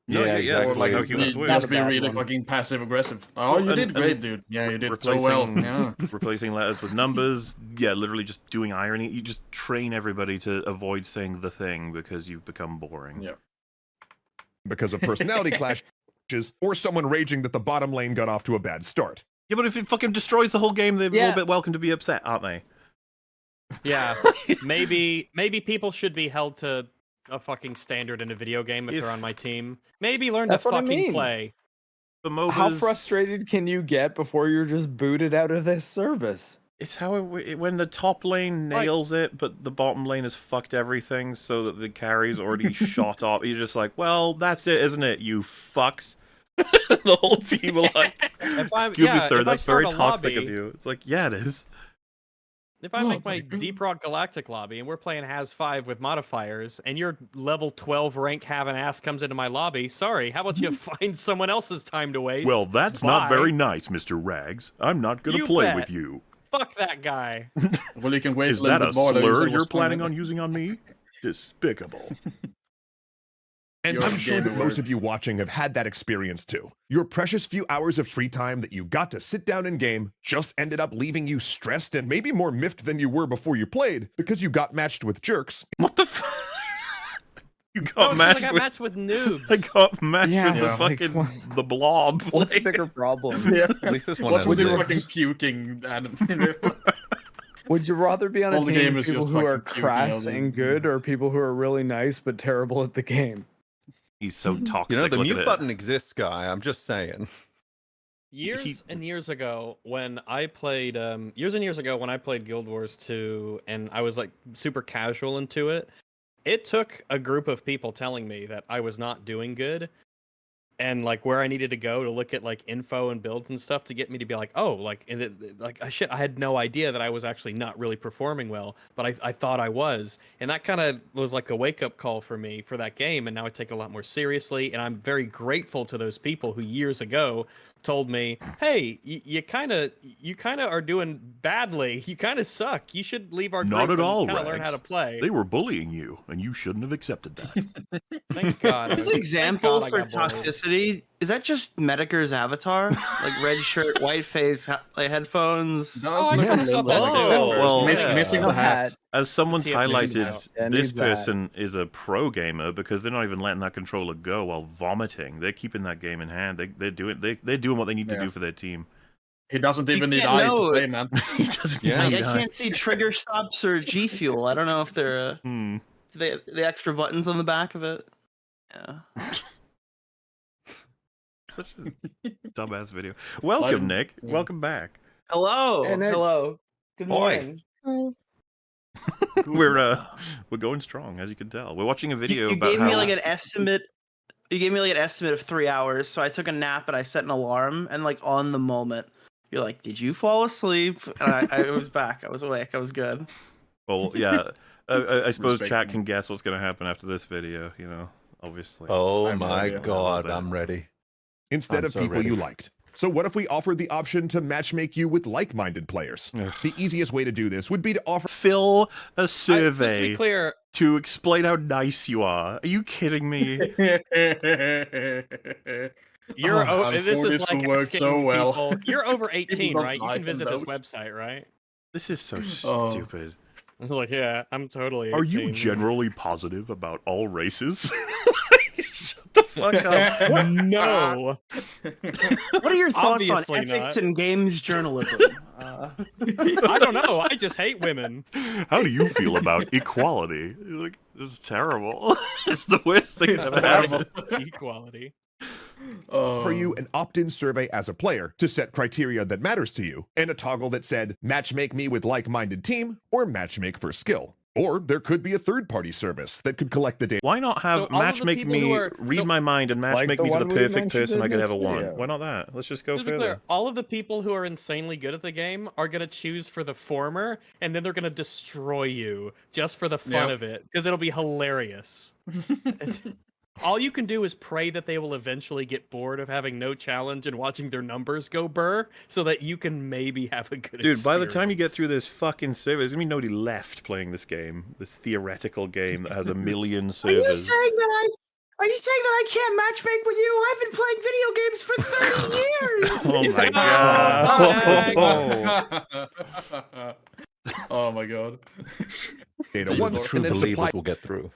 No, Yeah, yeah, exactly. like how You humans win. just be bad really one. fucking passive aggressive. Oh, you And- did great, and dude. Yeah, you did so well. Yeah. Replacing letters with numbers. Yeah, literally just doing irony. You just train everybody to avoid saying the thing because you've become boring. Yeah. because of personality clashes or someone raging that the bottom lane got off to a bad start. Yeah, but if it fucking destroys the whole game, they're a little bit welcome to be upset, aren't they? Yeah, maybe people should be held to a fucking standard in a video game if they're on my team. Maybe learn That's to what I fucking mean. play. The MOBAs, How frustrated can you get before you're just booted out of this service? It's how when the top lane nails it, but the bottom lane has fucked everything so that the carry's already shot off. You're just like, well, that's it, isn't it, you fucks? The whole team are like, excuse me, sir, that's very toxic of you. It's like, yeah, it is. If I make my Deep Rock Galactic lobby and we're playing Has 5 with modifiers, and your level 12 rank having ass comes into my lobby, sorry, how about you find someone else's time to waste? Well, that's not very nice, Mr. Rags. I'm not gonna play with you. Fuck that guy. Well, you can wait Is a little that a bit more. slur you're planning on using on me? Despicable. And I'm sure that most of you watching have had that experience too. Your precious few hours of free time that you got to sit down and game just ended up leaving you stressed and maybe more miffed than you were before you played because you got matched with jerks. What the f- You got matched with noobs. I got matched Yeah, with the like, fucking the blob. What's the bigger problem? Yeah. At least this one What's has with this jerks. fucking puking? Would you rather be on a All the team game of is people just who are fucking puking crass out and good, or people who are really nice but terrible at the game? He's so toxic. You know, the look at mute it. button exists, guy. I'm just saying. Years and years ago, when I played, years and years ago when I played Guild Wars 2, and I was like super casual into it, it took a group of people telling me that I was not doing good, and like where I needed to go to look at like info and builds and stuff to get me to be like, oh, like shit, I had no idea that I was actually not really performing well, but I thought I was, and that kind of was like a wake up call for me for that game, and now I take it a lot more seriously, and I'm very grateful to those people who years ago told me, hey, you kind of are doing badly. You kind of suck. You should leave our group Not at all, and kind of learn Rags. how to play. They were bullying you, and you shouldn't have accepted that. Thank God. This example for toxicity, is that just Medicre's avatar? Like red shirt, white face, like headphones? Missing the hat. As someone's highlighted, Yeah, this needs that. person is a pro gamer because they're not even letting that controller go while vomiting. They're keeping that game in hand. They're doing what they need to do for their team. He doesn't even need can't eyes know. to play, man. He doesn't. I need can't eyes. see trigger stops or G Fuel. I don't know if they're the extra buttons on the back of it. Yeah. Such a dumbass video. Welcome, Nick. Yeah. Welcome back. Hello. And it- Hello. Good morning. We're going strong, as you can tell. We're watching a video You about gave how me like an estimate. You gave me like an estimate of 3 hours, so I took a nap and I set an alarm, and like on the moment, you're like, "Did you fall asleep?" And I was back. I was awake. I was good. Well, yeah. I suppose Respect, chat man. can guess what's going to happen after this video. You know, obviously. Oh I'm my ready. god, I'm ready. Instead I'm of so people ready. you liked. So what if we offered the option to matchmake you with like-minded players? Ugh. The easiest way to do this would be to offer Fill a Just to survey be clear, to explain how nice you are. Are you kidding me? you're Oh, this I'm sure is this like will work asking so well. people, you're over 18, don't right? You like can visit this those. website, right? This is so Oh. stupid. I was like, yeah, I'm totally 18. Are you generally positive about all races? Shut the fuck up. No. What are your thoughts Obviously on ethics not. and games journalism? I don't know. I just hate women. How do you feel about equality? You're like, it's terrible. It's the worst thing that's ever happened. Equality. for you an opt-in survey as a player to set criteria that matters to you, and a toggle that said matchmake me with like-minded team or matchmake for skill. Or there could be a third-party service that could collect the data. Why not have So all of the matchmake people me who are- read so- my mind and Like matchmake the me to the one we perfect mentioned person in I could this ever want? video. Why not that? Let's just go Just to be further. clear, all of the people who are insanely good at the game are going to choose for the former, and then they're going to destroy you just for the fun Yep. of it, because it'll be hilarious. All you can do is pray that they will eventually get bored of having no challenge and watching their numbers go burr, so that you can maybe have a good Dude, by the time you get experience. through this fucking server, there's gonna be nobody left playing this game. This theoretical game that has a million Are you servers. saying that Are you saying that I can't matchmake with you? I've been playing video games for 30 years. Oh my god. Oh my god. Data The once true and then believers supply will get through.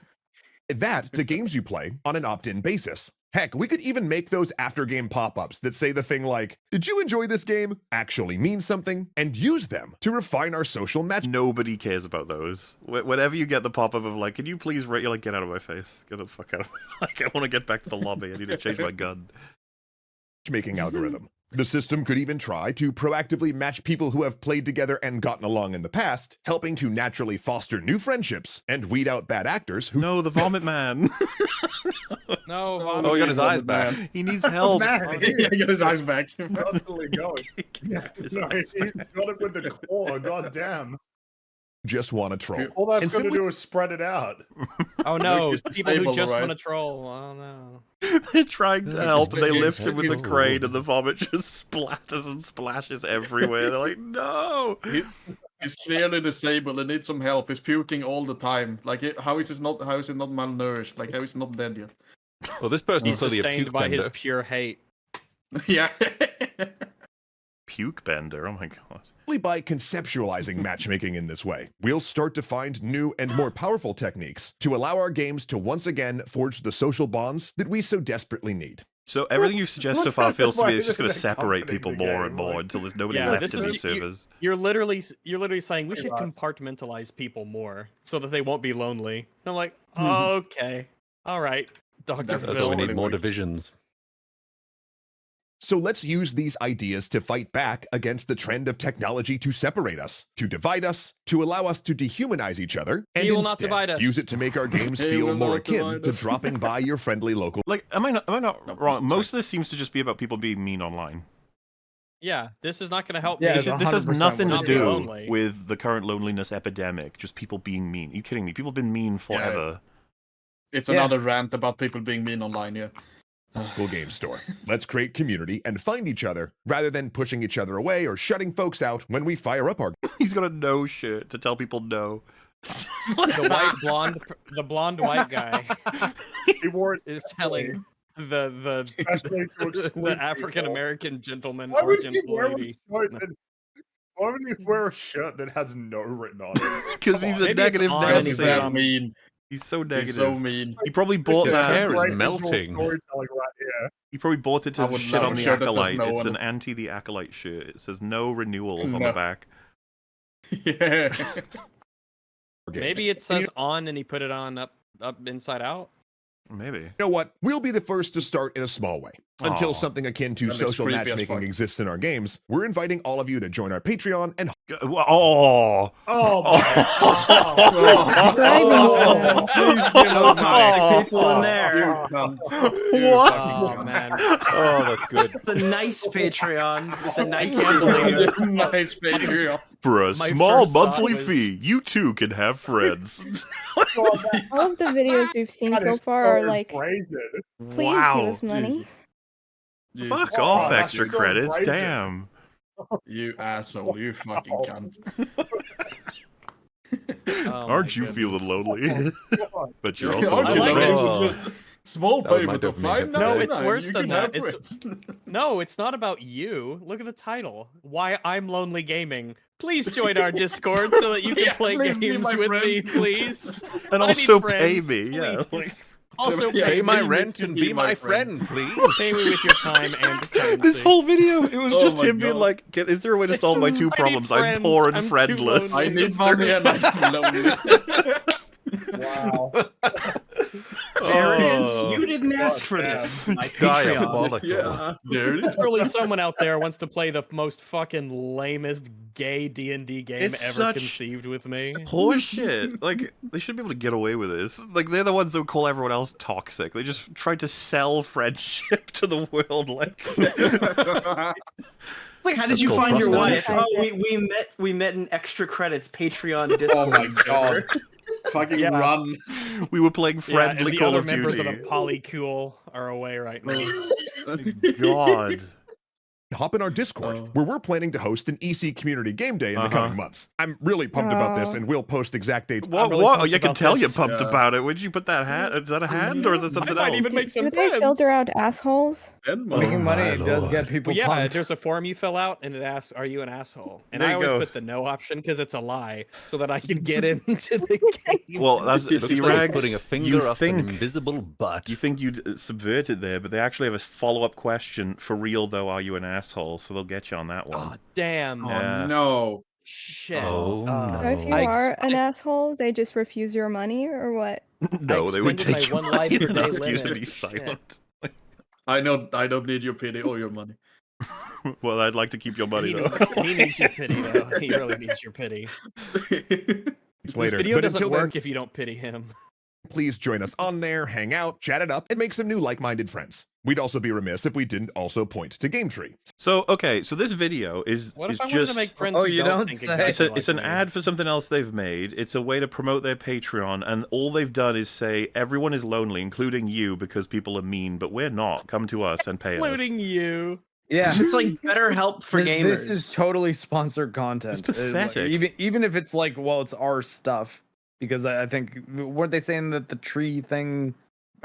that to games you play on an opt-in basis. Heck, we could even make those after-game pop-ups that say the thing like, "Did you enjoy this game?" actually mean something, and use them to refine our social match. Nobody cares about those. Whenever you get the pop-up of like, "Can you please rate?" You're like, "Get out of my face. Get the fuck out of my..." Like, I want to get back to the lobby. I need to change my gun. Matchmaking algorithm. The system could even try to proactively match people who have played together and gotten along in the past, helping to naturally foster new friendships and weed out bad actors who— No, the vomit man. No, Oh, he got his eyes back. He needs help. Man, Yeah, get his eyes back. constantly going. Yeah, His no, eyes he's got it with the claw. God damn. just want to troll. All that's And going to simply- do is spread it out. Oh no, Lucas people who disabled, just right? want to troll. Oh no. They're trying to help, and they he's- lift him with the he's- crane, and the vomit just splatters and splashes everywhere. They're like, no! He's clearly disabled and needs some help. He's puking all the time. Like, how is he not malnourished? Like, how is he not dead yet? Well, this person's He's clearly a sustained puke by his bender. pure hate. Yeah. Puke bender, oh my god. Only by conceptualizing matchmaking in this way, we'll start to find new and more powerful techniques to allow our games to once again forge the social bonds that we so desperately need. So everything you suggest so far feels to me it's just going to Why separate isn't it people accompanying more the and game? more Like- until there's nobody Yeah, left this in the is servers. you're literally saying we should compartmentalize people more so that they won't be lonely. And I'm like, okay, all right, Dr. That's That's Phil. why we need Really more weak. divisions. So let's use these ideas to fight back against the trend of technology to separate us, to divide us, to allow us to dehumanize each other, and He will not instead divide us. use it to make our games He feel will more not akin divide to us. dropping by your friendly local. Like, am I not No, wrong? sorry. Most of this seems to just be about people being mean online. Yeah, this is not going to help Yeah, me. it's This has 100% nothing to not be do lonely. with the current loneliness epidemic. Just people being mean. Are you kidding me? People have been mean forever. It's Yeah. another rant about people being mean online, yeah. Local game store. Let's create community and find each other rather than pushing each other away or shutting folks out when we fire up our. He's got a no shirt to tell people no. The blonde white guy He wore it. is telling the Especially to exclude the African people. American gentleman Why or would you gentle wear a lady. shirt that- Why would you wear a shirt that has no written on it? Because Come he's on. a Maybe it's negative on Because Nancy. he's that mean. He's so He's negative. so mean. He probably bought This is that. hair is great visual melting. Storytelling right here. He probably bought it I to would shit love on a the shirt that says Acolyte. no It's on an it. anti the Acolyte shirt. It says no renewal on the No. back. Yeah. Maybe it says on and he put it on up inside out. Maybe. You know what? We'll be the first to start in a small way. Until Aw. something akin to That looks social creepy as matchmaking fuck. exists in our games, we're inviting all of you to join our Patreon and Oh. Oh, Describing Please give us Toxic people in there. You cunt. What? Oh man. Oh, that's good. The nice Patreon. with The nice Nice Patreon. For a My small first thought monthly was- fee, you too can have friends. All of the videos we've seen so far are like, please Wow. give us money. Jesus. Fuck Oh, off that's extra so credits. brazen. Damn. You asshole. You fucking cunt. Oh, Aren't my you feeling goodness. lonely? But you're also Aren't you I like lonely it. with just small That was my payment of dopamine hit for No, today. it's worse You than can that. have It's friends. no, it's not about you. Look at the title. Why I'm Lonely Gaming. Please join our Discord so that you can Yeah, play please be games my with friend. me, please. And I need also pay friends, me. Yeah. please. Also Yeah, pay Pay my me, rent you and can be my friend, please. Pay me with your time and currency. This whole video, it was Oh just my him being God. like, is there a way to solve my two I need problems? I'm friends. poor and I'm too friendless. lonely. I need Is there- money and I'm lonely. Wow. There it Oh. is. You didn't ask for this. My Patreon. Diabolical. Yeah. Dude. Surely someone out there wants to play the most fucking lamest gay D&D game It's ever such- conceived with me. Horse shit. Like, they should be able to get away with this. Like, they're the ones that call everyone else toxic. They just tried to sell friendship to the world. Like, Like, how did That's you called find your wife? prostitution. Oh, we met in extra credits Patreon Discord. Oh my god. Fucking Yeah. run. we were playing Yeah, friendly and the Call other of members Duty. of the polycool are away right now. God. hop in our Discord, where we're planning to host an EC Community Game Day in the coming months. I'm really pumped about this, and we'll post exact dates. What? really What? pumped You can about tell this. you're pumped about it. Where'd you put that hat? Is that a hand or is it something I might else? even make some Do they friends. filter out assholes? Making money does get people Well, yeah, pumped. there's a form you fill out and it asks, "Are you an asshole?" And There I you always go. put the no option because it's a lie, so that I can get into the game. Well, that's Looks see, like he's Rags, putting a finger you up think an invisible butt. you think you'd subvert it there, but they actually have a follow-up question. For real though, are you an asshole? So they'll get you on that one. Oh, damn. Yeah. No. Shit. Oh, So if you I are an asshole, they just refuse your money or what? No, they would expended take my your one life money per and day ask you to limit. be Shit. silent. I don't need your pity or your money. Well, I'd like to keep your money He, though. he needs your pity, though. He really needs your pity. This Later. video But doesn't until work then, if you don't pity him. please join us on there, hang out, chat it up, and make some new like-minded friends. We'd also be remiss if we didn't also point to GameTree. So okay, so this video is What if is I wanted just to make friends Oh, who you don't don't think say. exactly it's like an me? ad for something else they've made. It's a way to promote their Patreon, and all they've done is say everyone is lonely, including you, because people are mean, but we're not. Come to us and pay us. Including you. Yeah. It's like better help for gamers. This is totally sponsored content. It's pathetic. Even if it's like, well, it's our stuff. Because I think, weren't they saying that the tree thing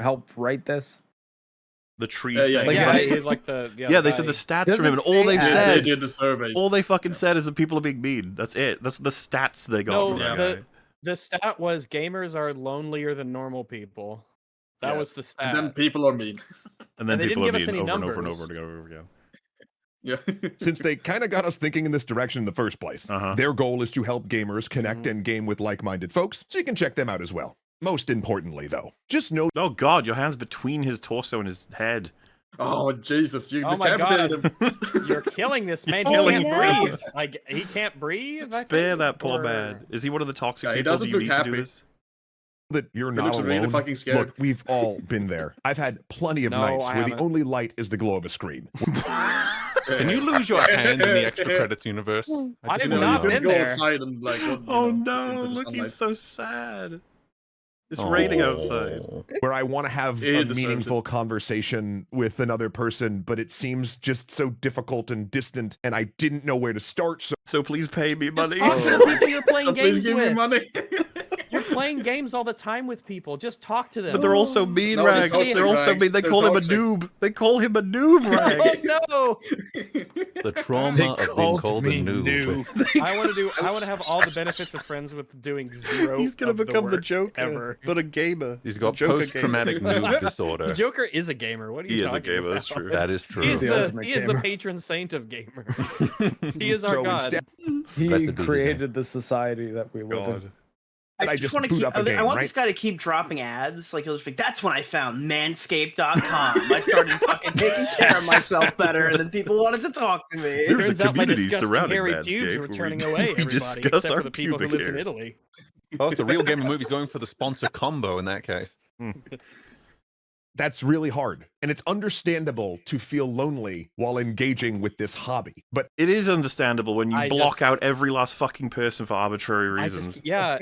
helped write this? The tree Yeah, thing. Yeah, Like, he's like the Yeah, they said the guy. stats from him, and all Doesn't they've say They said, did the surveys. all they fucking said is that people are being mean. That's it. That's the stats they got No, from that the guy. the stat was gamers are lonelier than normal people. That Yeah. was the stat. And then people are mean. And then they people didn't are give us mean any over and over and over numbers. and over again. Yeah. Since they kind of got us thinking in this direction in the first place, their goal is to help gamers connect and game with like-minded folks, so you can check them out as well. Most importantly, though, just know... Oh god, your hand's between his torso and his head. Oh Jesus! You Oh my decapitated God. him. You're killing this man. Killing He can't him. breathe. Like he can't breathe. I Spare think, that poor or- man. Is he one of the toxic Yeah, he people? Do doesn't you look need to do happy. this? that you're He not looks alone. really fucking scared. Look, we've all been there. I've had plenty of No, nights I where the haven't. only light is the glow of a screen. Can you lose your hand in the extra credits universe? I just have wanna not know. been go there. outside and like. Oh no, into the look, sunlight. he's so sad. It's raining outside. Where I want to have He a deserves meaningful conversation with another person, but it seems just so difficult and distant, and I didn't know where to start. So please pay me Just money. talk to the people you're playing So please games give me with. money. You're playing games all the time with people. Just talk to them. But they're also mean, No, Rags. they're toxic, They're also Rags. mean. They They're call him a toxic. noob. They call him a noob, Rags. Oh The trauma of being called a noob. no! I want to have all the benefits of friends with doing zero. He's gonna of become the work Joker, ever. but a gamer. He's got Joker post-traumatic gamer. noob disorder. The Joker is a gamer. What are you He is a talking gamer. about? That's true. That is true. He is The the ultimate he is the gamer. patron saint of gamers. He is our So god. instead- He Rest in peace, created the society that we live in. And I just want to boot keep. up a game, I want right? this guy to keep dropping ads. Like he'll just be, that's when I found manscaped.com. I started fucking taking care of myself better, and then people wanted to talk to me. There's Turns a out my community disgusting surrounding hairy Manscaped pubes where were turning we- away we everybody, discuss except our for the people who pubic live in hair. Italy. Oh, it's a real gamer movie's going for the sponsor combo in that case. That's really hard. And it's understandable to feel lonely while engaging with this hobby. But It is understandable when you I block just- out every last fucking person for arbitrary reasons. Yeah,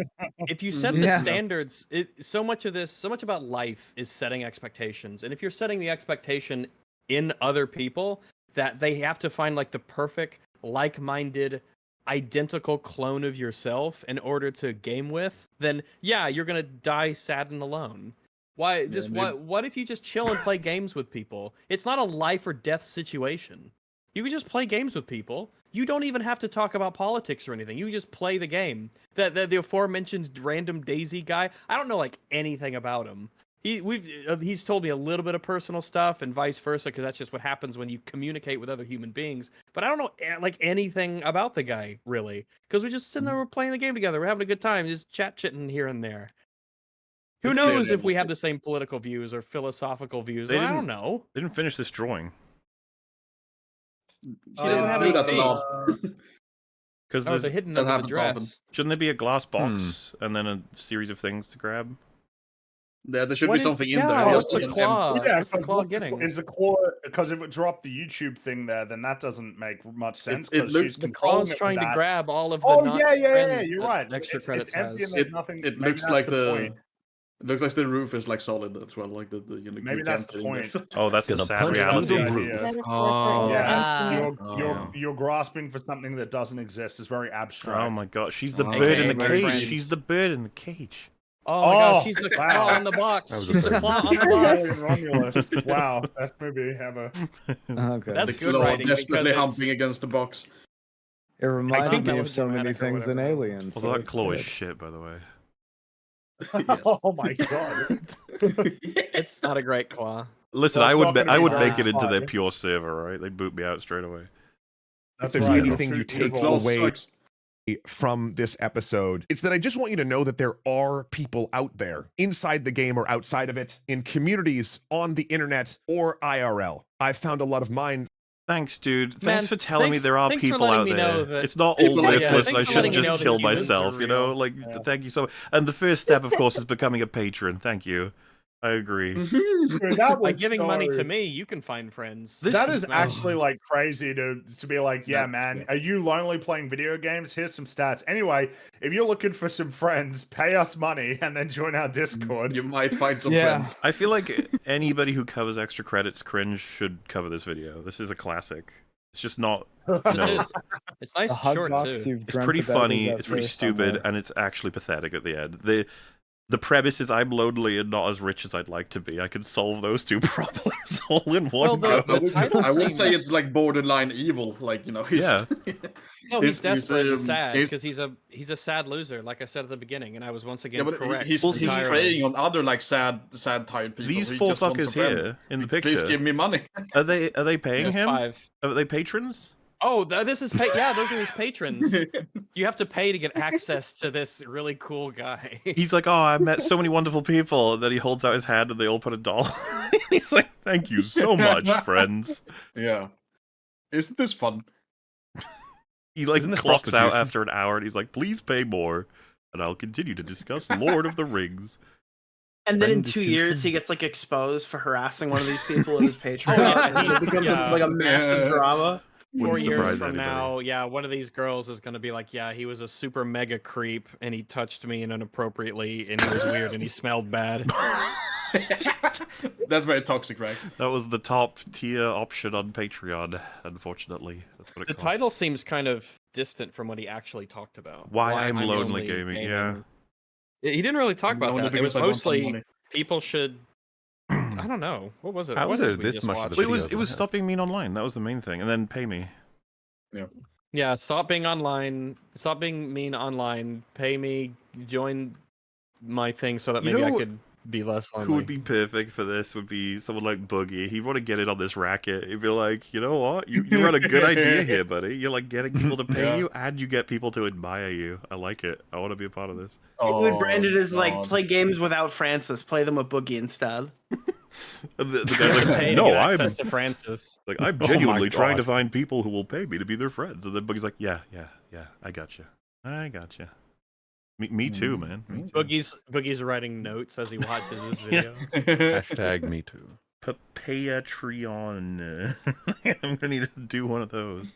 if you set the Yeah. standards, so much about life is setting expectations, and if you're setting the expectation in other people that they have to find like the perfect, like-minded, identical clone of yourself in order to game with, then yeah, you're gonna die sad and alone. Why? Just what if you just chill and play games with people? It's not a life or death situation. You can just play games with people. You don't even have to talk about politics or anything. You just play the game. The aforementioned random Daisy guy, I don't know like anything about him. He's told me a little bit of personal stuff and vice versa, because that's just what happens when you communicate with other human beings. But I don't know like anything about the guy really, because we're just sitting there, we're playing the game together, we're having a good time, just chat-chitting here and there. Who knows if we have the same political views or philosophical views? I don't know. They didn't finish this drawing. She doesn't have any that a feet. lot. Because Oh, they're hidden that under the happens often. dress. shouldn't there be a glass box and then a series of things to grab? Yeah, there should What be is- something in yeah, there. what's Just the like an claw? Yeah, What's the because claw what's getting? Is the claw because if it dropped the YouTube thing there, then that doesn't make much sense. it 'cause looks- she's The controlling claw's it with trying to that. grab all of the Oh not yeah, friends you're that right. extra It's credits empty has. and there's nothing. It maybe looks that's like the point. It looks like the roof is like solid as well, like the you know. Maybe that's the point. Oh, that's the Gonna sad punch reality. through the Yeah, roof. yeah. Metaphor for Yeah, emptiness. you're grasping for something that doesn't exist. It's very abstract. Oh my god, she's the Oh. bird in the AKA my cage. friends. She's the bird in the cage. Oh my gosh, she's the wow. claw on the box. That was She's a the thing. claw on the box. Romulus. Wow, best movie ever. Okay. That's The good claw writing desperately because humping against the box. It reminded think me that of was so many dramatic or things in whatever. Aliens. Although so that it's claw is good. shit, by the way. Yes. Oh my god. It's not a great claw. Listen, Well, I it's would not gonna I be would very make it into their hard. pure server, right? They boot me out straight away. That's If there's right. anything Shoot you take evil. Claw away sucks. from this episode, it's that I just want you to know that there are people out there inside the game or outside of it, in communities, on the internet, or IRL. I've found a lot of mine. Thanks, dude. Man, Thanks for telling me there are thanks for people letting out me know there. that It's not all people like worthless. thanks I for should letting me just know that kill humans are myself, you know? real. Like, Yeah. thank you so much. And the first step, of course, is becoming a patron. Thank you. I agree. Dude, that By was giving money so- to me, you can find friends. That is Man. actually like crazy to be like, yeah, That's man, good. are you lonely playing video games? Here's some stats. Anyway, if you're looking for some friends, pay us money and then join our Discord. You might find some Yeah. friends. I feel like anybody who covers extra credits cringe should cover this video. This is a classic. It's just not. This No. is. It's nice The and hug short box too. you've It's dreamt pretty about funny. is up It's pretty there stupid, somewhere. and it's actually pathetic at the end. The premise is I'm lonely and not as rich as I'd like to be. I can solve those two problems all in one Well, go. the title I would say seems- it's like borderline evil, like, you know. He's, Yeah. No, he's he's, desperate and um, sad he's- because he's a sad loser, like I said at the beginning, and I was once Yeah, again but correct. he's entirely. preying on other like sad, tired people. These He four just wants a fuckers friend. here in the Please picture. give me money. Are they paying There's him? 5. Are they patrons? Oh, this is yeah, those are his patrons. You have to pay to get access to this really cool guy. He's like, oh, I met so many wonderful people. And then he holds out his hand and they all put a dollar. He's like, thank you so much, friends. Yeah. Isn't this fun? He like Isn't this clocks out prostitution? after an hour and he's like, please pay more. And I'll continue to discuss Lord of the Rings. And then in Friend 2 years, distinction. he gets like exposed for harassing one of these people in his Patreon. Oh, yeah, and it he's- becomes yeah. like a massive Yeah. drama. 4 Wouldn't years surprise from anybody. now, yeah, one of these girls is going to be like, yeah, he was a super mega creep and he touched me inappropriately and he was weird and he smelled bad. That's very toxic, right? That was the top tier option on Patreon, unfortunately. That's what it The cost. title seems kind of distant from what he actually talked about. Why I'm lonely gaming, yeah. He didn't really talk about Only that. It because was I want some mostly money. people should. I don't know. What was it? How What is did it we this just much of watch? a Well, it video was they stop being mean online. That was the main thing. And then pay me. Yeah, stop being online. Stop being mean online. Pay me. Join my thing so that You maybe I know could be less lonely. Who would be perfect for this would be someone like Boogie. He'd want to get in on this racket. He'd be like, you know what? You run a good idea here, buddy. You're like getting people to pay Yeah. you and you get people to admire you. I like it. I want to be a part of this. He would brand it as like God. play games without Francis, play them with Boogie instead. And the You guy's have to like, pay to no, get I'm access to Francis. like I'm Oh my genuinely trying to God. find people who will pay me to be their friends. And then Boogie's like, yeah, I got you. I got you. Me too, man. Me too. Boogie's writing notes as he watches this video. Hashtag me too. Patreon. I'm gonna need to do one of those.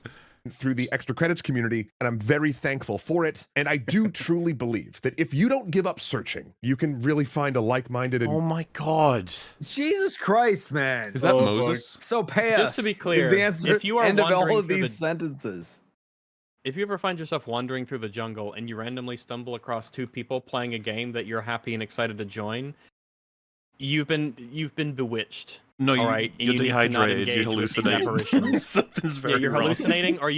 Through the extra credits community, and I'm very thankful for it. And I do truly believe that if you don't give up searching, you can really find a like-minded and Oh my god. Jesus Christ, man. Is that Oh, Moses? So pay us. Just to be is clear, the answer if you are end of all wandering of through these the- sentences. If you ever find yourself wandering through the jungle and you randomly stumble across 2 people playing a game that you're happy and excited to join, you've been bewitched. No, All right, you're you need to not dehydrated. engage You're with these hallucinating. apparitions. Something's very Yeah, you're wrong. hallucinating, or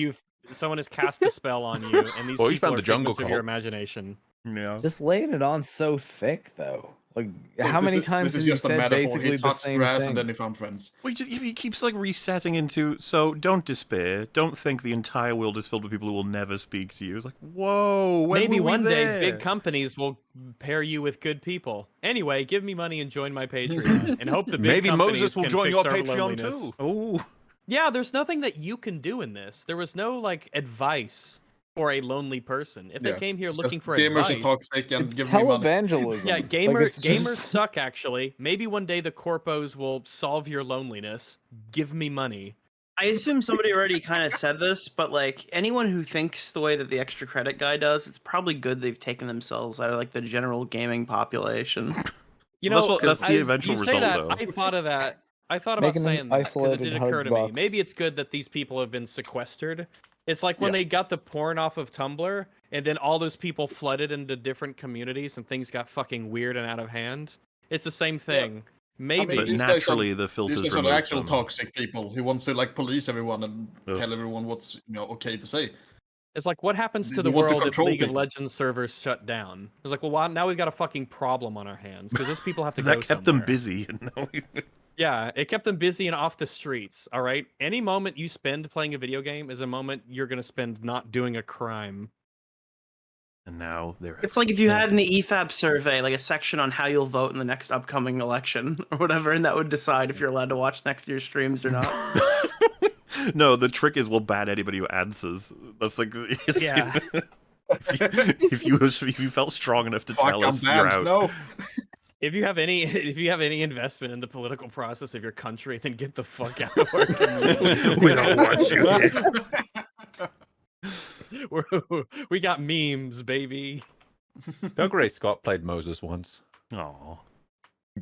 someone has cast a spell on you, and these Well, you people found are the jungle figments of your cult. imagination. Yeah. Just laying it on so thick, though. Like, how This many is- times this has is he just a said metaphor. basically He the touched same grass thing? and then he found friends. Well, he keeps like resetting into, so don't despair. Don't think the entire world is filled with people who will never speak to you. It's like, whoa, when Maybe were we one day there? big companies will pair you with good people. Anyway, give me money and join my Patreon, and hope the big Maybe companies Moses will can join fix your our Patreon loneliness. too. Oh, Yeah, there's nothing that you can do in this. There was no like advice for a lonely person. If they Yeah, came here Just looking for gamers advice, are toxic and It's give me money. televangelism. yeah, Like, it's gamers just- suck. Actually, maybe one day the corpos will solve your loneliness. Give me money. I assume somebody already kind of said this, but like anyone who thinks the way that the extra credit guy does, it's probably good they've taken themselves out of like the general gaming population. You Well, know, that's the eventual you say result, that, though. I thought of that. I thought about Making an saying that because it isolated did hug occur to me. box. Maybe it's good that these people have been sequestered. It's like when they got the porn off of Tumblr, and then all those people flooded into different communities, and things got fucking weird and out of hand. It's the same thing. Maybe. But these naturally, guys the filters these are the remove actual them. toxic people who wants to like police everyone and Ugh. tell everyone what's okay to say. It's like, what happens to They the want to world if control League of people. Legends servers shut down? It's like, well, now we've got a fucking problem on our hands because those people have to That go kept somewhere. them busy. Yeah, it kept them busy and off the streets. All right. Any moment you spend playing a video game is a moment you're gonna spend not doing a crime. And now they're. It's like if you had an EFAP survey, like a section on how you'll vote in the next upcoming election or whatever, and that would decide if you're allowed to watch next year's streams or not. No, the trick is we'll ban anybody who answers. That's like, Yeah. if you felt strong enough to tell us, you're out. No. If you have any investment in the political process of your country, then get the fuck out of our community. We don't want you here. We got memes, baby. Doug Ray Scott played Moses once. Aww.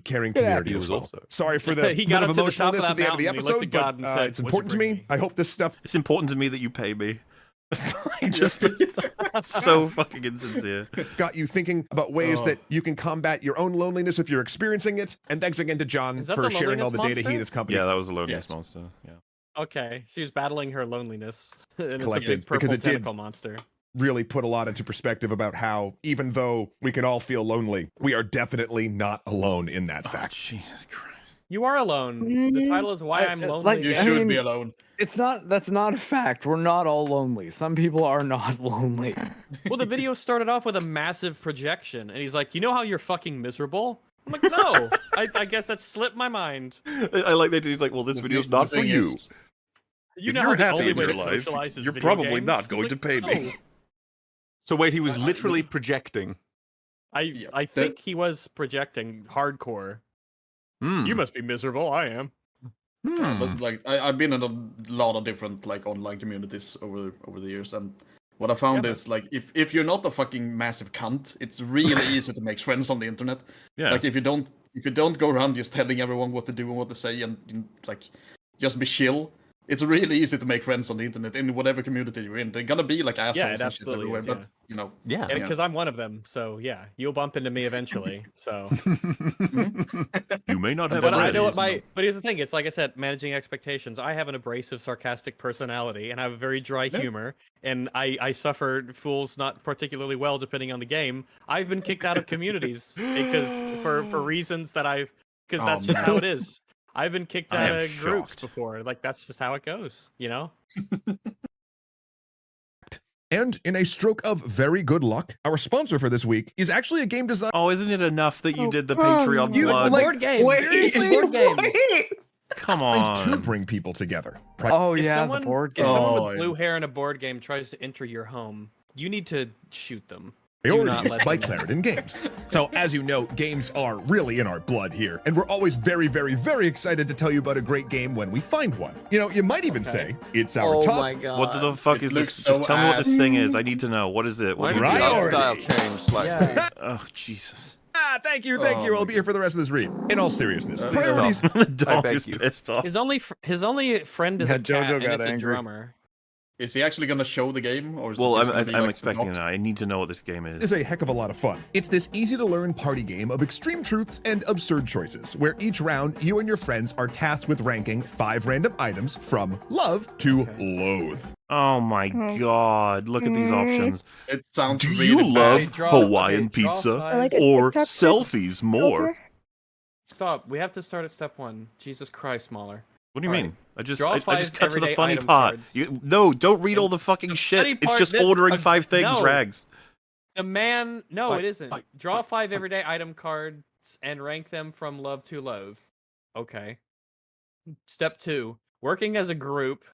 Caring Good community actor. as He well. was also- Sorry for the He bit got of up to the top of emotionalness that at the end of the mountain, he looked episode, at God but and said, it's "What'd you important to bring me. me?" I hope this stuff It's important to me that you pay me. Just so fucking insincere. got you thinking about ways that you can combat your own loneliness if you're experiencing it. And thanks again to John Is that for the sharing all the loneliness data he and monster? his company Yeah, that was the loneliness Yes. monster. Yeah. Okay, she was battling her loneliness. And it's a Collected, big purple because it did- tentacle monster. really put a lot into perspective about how, even though we can all feel lonely, we are definitely not alone in that fact. Jesus Christ. You are alone. The title is Why I'm Lonely. like, You I should mean, be alone. That's not a fact. We're not all lonely. Some people are not lonely. Well, the video started off with a massive projection, and he's like, "You know how you're fucking miserable?" I'm like, "No, I guess that slipped my mind." I like that he's like, well, this The video's thing- not the for thing you. is- You If know you're how the happy only in way your to life, socialize is you're video probably games? not It's going like, to pay me. no. So wait, he was literally projecting. I think he was projecting hardcore. Hmm. You must be miserable. I am. But, like I've been in a lot of different like online communities over the years, and what I found Yeah, is like if you're not a fucking massive cunt, it's really easy to make friends on the internet. Yeah. Like if you don't go around just telling everyone what to do and what to say and like just be chill, it's really easy to make friends on the internet in whatever community you're in. They're gonna be like assholes it and shit absolutely everywhere, is, but yeah. you know. Yeah. And because I'm one of them, so yeah, you'll bump into me eventually. So, You may not have but I know what friends. But here's the thing: it's like I said, managing expectations. I have an abrasive, sarcastic personality, and I have a very dry humor, and I suffer fools not particularly well depending on the game. I've been kicked out of communities because for reasons that because that's just how it is. I've been kicked I out am of groups shocked. before. Like that's just how it goes, you know. And in a stroke of very good luck, our sponsor for this week is actually a game design. Oh, isn't it enough that you did the Patreon You plug? board game. Seriously? It's a board game. Come To on. bring people together. Oh If yeah, someone, the board if game. someone Oh, with yeah. blue hair in a board game tries to enter your home, you need to shoot them. Do not Priorities let by them in. Clarendon Games. So, as you know, games are really in our blood here, and we're always very, very, very excited to tell you about a great game when we find one. You know, you might even say it's our Oh top my god. What the fuck It is looks this? so Just tell me what this ass. thing is. I need to know. What is it? Why What did do the you Right. art Priority. style change slightly? Yeah. Oh, Jesus. Thank you. Oh I'll my be here for the rest of this read. In all seriousness, Uh, priorities. The dog beg is you. pissed off. His only friend is Yeah, a cat, Jojo and got it's a angry. drummer. Is he actually gonna show the game, or is Well, it just gonna be, I'm like, expecting forgot? that. I need to know what this game is. Is a heck of a lot of fun. It's this easy-to-learn party game of extreme truths and absurd choices, where each round, you and your friends are tasked with ranking 5 random items from love to loathe. Oh my god. Look at these options. It sounds Do really you bad. love Draw- Hawaiian okay, draw pizza five. I like a or TikTok selfies more? filter. Stop. We have to start at step 1. Jesus Christ, Mahler. What do you All mean? right. I just Draw I five just cut to the everyday funny item part. cards. No, don't read all the fucking The shit. funny It's part just that- ordering 5 things, no. Rags. The man. No, Like- it isn't. like- Draw 5 everyday item cards and rank them from love to loathe. Okay. Step 2. Working as a group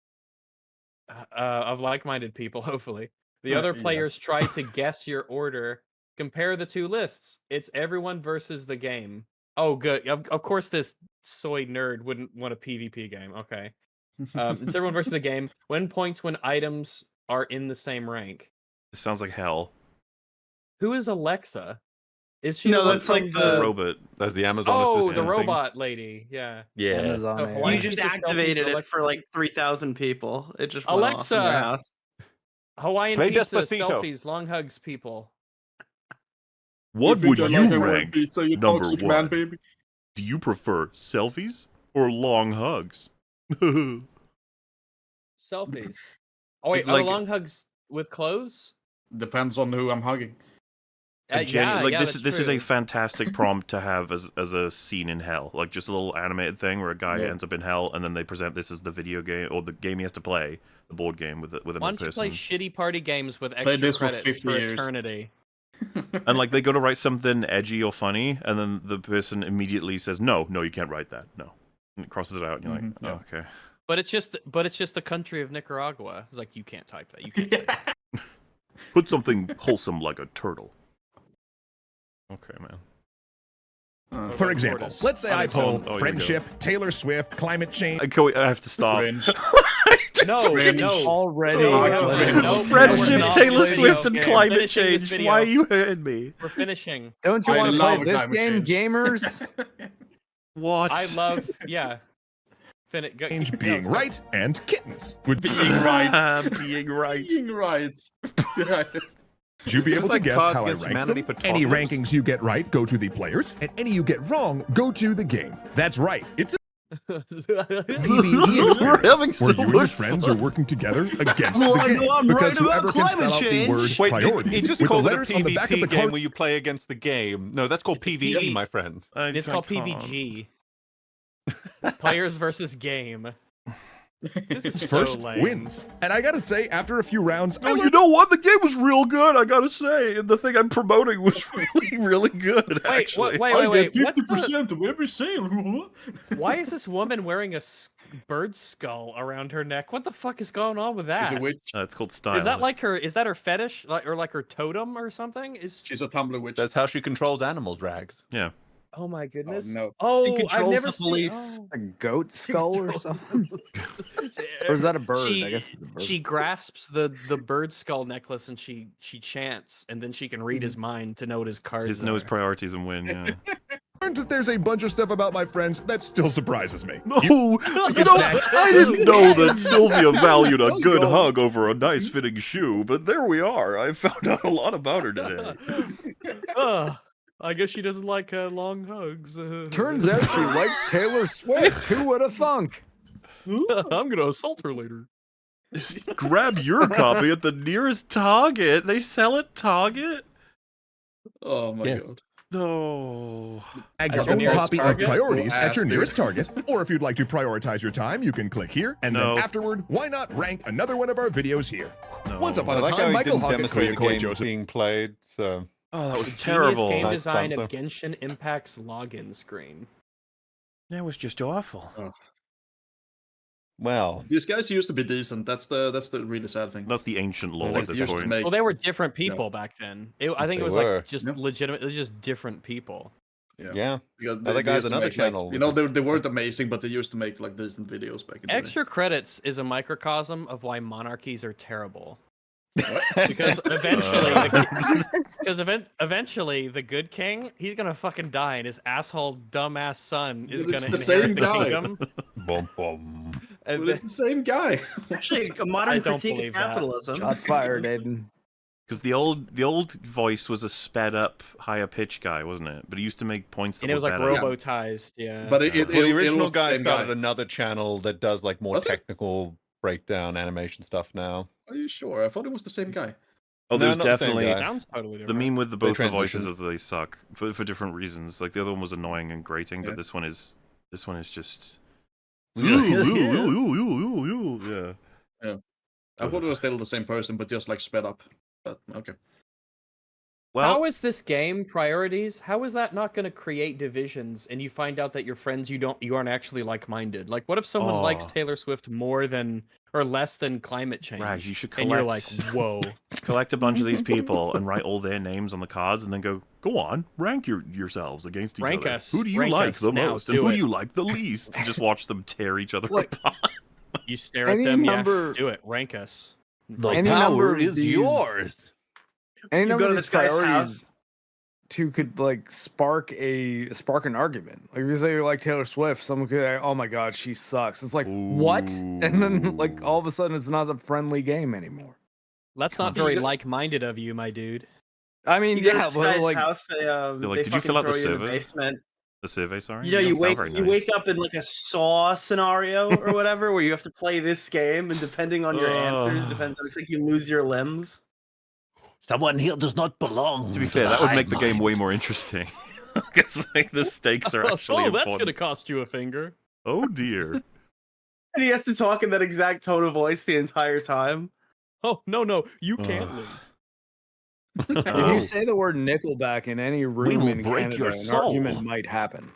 of like-minded people, hopefully. The other Yeah. players try to guess your order. Compare the 2 lists. It's everyone versus the game. Oh, good. Of course, this soy nerd wouldn't want a PvP game. Okay. It's everyone versus the game. Win points when items are in the same rank. This sounds like hell. Who is Alexa? Is she? No, the one that's like from the robot. That's the Amazon Oh, assistant the thing. robot lady. Yeah. Yeah. Amazon. Oh, AI. Hawaii You just pizza selfies, activated it Alexa. for like 3,000 people. It just went off in their Alexa, house. Hawaiian Play pizza Despacito. selfies, long hugs, people. What If would don't you like Hawaiian rank pizza, you number toxic one? man, baby. Do you prefer selfies or long hugs? Selfies. Oh wait, Like- are long hugs with clothes? Depends on who I'm hugging. This is a true. fantastic prompt to have as a scene in hell, like just a little animated thing where a guy Yeah. ends up in hell, and then they present this as the video game or the game he has to play, the board game with Why another don't you play person, shitty party games with Play extra this for credits 50 for years. eternity? and like they go to write something edgy or funny, and then the person immediately says, "No, you can't write that. No," and it crosses it out, and you're like, yeah. "Oh, okay." But it's just the country of Nicaragua. It's like you can't type that. You can't say that. Put something wholesome like a turtle. Okay, man. For example, Tortoise. let's say I pull Oh, here we go. friendship, Taylor Swift, climate change. I have to stop. Cringe. No, Cringe. no. Already. No, Friendship, no, Taylor no, Swift, and no, climate finishing this change. video. Why are you hurting me? We're finishing. Don't you I want to play love this climate game, change. gamers? What? I love, yeah. Change being right and kittens. Would Being right. Being right. Being right. Yeah. you be This able is like to guess Cards how I Against rank Humanity them? for Any toddlers. rankings you get right go to the players, and any you get wrong go to the game. That's right. It's a PvE We're experience having so where you and your much friends fun. are working together against Well, the I game. know I'm Because right about whoever can spell climate out the change. word Wait, priorities he just with the called it a letters on the back of PvP the game card. where you play against the game. No, that's called PvE, PvE. my friend. It's called PVG. Players versus game. This is so First lame. wins. And I gotta say, after a few rounds, I Oh, you know what? The game was real good, I gotta say. And the thing I'm promoting was really, really good, Wait, actually. wait. What's the, 50% of every sale. why is this woman wearing a bird skull around her neck? What the fuck is going on with that? She's a witch. It's called style. Is that like her? Is that her fetish, or like her totem or something? She's a Tumblr witch. That's how she controls animals, Rags. Yeah. Oh my goodness. no. Oh, She I've controls never the police. seen. A goat skull or something? Or is that a bird? I guess it's a bird. She grasps the bird skull necklace and she chants, and then she can read his mind to know what his cards Knows are. priorities and win, yeah. learned that there's a bunch of stuff about my friends that still surprises me. No, you know, I didn't know that Sylvia valued a good hug over a nice fitting shoe, but there we are. I found out a lot about her today. I guess she doesn't like long hugs. Turns out she likes Taylor Swift. Who would have thunk? I'm gonna assault her later. Grab your copy at the nearest Target. They sell at Target? Oh my Yes. god. No. Add At your your own nearest copy of Target? priorities Go at your ask nearest Target. Or if you'd like to prioritize your time, you can click here. And No. then afterward, why not rank another one of our videos here? No. Once upon I a like how time, he Michael didn't Hawk and demonstrate the Koya game Joseph. being played, so... Oh, that was Genius terrible. game Nice design of sponsor. Genshin Impact's login screen. That was just awful. Well, These guys used to be decent. That's the really sad thing. That's the ancient lore Like, at this used to point. make- Well, they were different people back then. I think it They was were. like just Yep. legitimate. It was just different people. yeah. Because Other they guys, used to another make, channel Like, you know, with they weren't amazing, but they used to make like decent videos back in the day. Extra credits is a microcosm of why monarchies are terrible. Because eventually, eventually the good king, he's gonna fucking die, and his asshole dumbass son is But it's gonna the same inherit the guy. kingdom. Bum, bum. And But it's the same guy. Actually, a I modern don't critique believe of that. capitalism. Shots fired, Aiden. Because the old voice was a sped up, higher pitch guy, wasn't it? But he used to make points that and it was like better. robotized, yeah. But it Well, the it original was the guy same started guy. another channel that does like more Was it? technical breakdown animation stuff now. Are you sure? I thought it was the same guy. Oh, No, there's not the same definitely guy. Sounds totally the different. meme with the They both the voices transitioned. is that they suck for different reasons. Like the other one was annoying and grating, Yeah. but this one is just. Yeah. Yeah. I thought it was still the same person, but just like sped up. But okay. Well, How is this game priorities? How is that not going to create divisions? And you find out that your friends you aren't actually like-minded. Like, what if someone likes Oh. Taylor Swift more than or less than climate change? Raj, you should and you're like, collect- whoa. collect a bunch of these people and write all their names on the cards, and then go on, rank yourselves against each Rank other. us. Who do you Rank like us the now. most, and Do who it. do you like the least? And just watch them tear each other Look, apart. You stare at Any them, number- yeah. Do it. Rank us. The Any number power of is these- yours. Any You number go to of this these guy's priorities. house. two could like spark an argument. Like if you say you like Taylor Swift, someone could like, oh my god, she sucks. It's like what? And then like all of a sudden it's not a friendly game anymore. That's not very like-minded of you, my dude. I mean, You go to yeah, this but guy's like, house, they did you fill out the survey? Basement. The survey, sorry. You know, you don't sound very nice. wake up in like a Saw scenario or whatever, where you have to play this game, and depending on your answers, depends on if you lose your limbs. Someone here does not belong. To be fair, that would make the game way more interesting. Because like the stakes are actually that's important. gonna cost you a finger. Oh dear. And he has to talk in that exact tone of voice the entire time. Oh no, you can't leave. if you say the word Nickelback in any room will in break Canada, your an soul. argument might happen.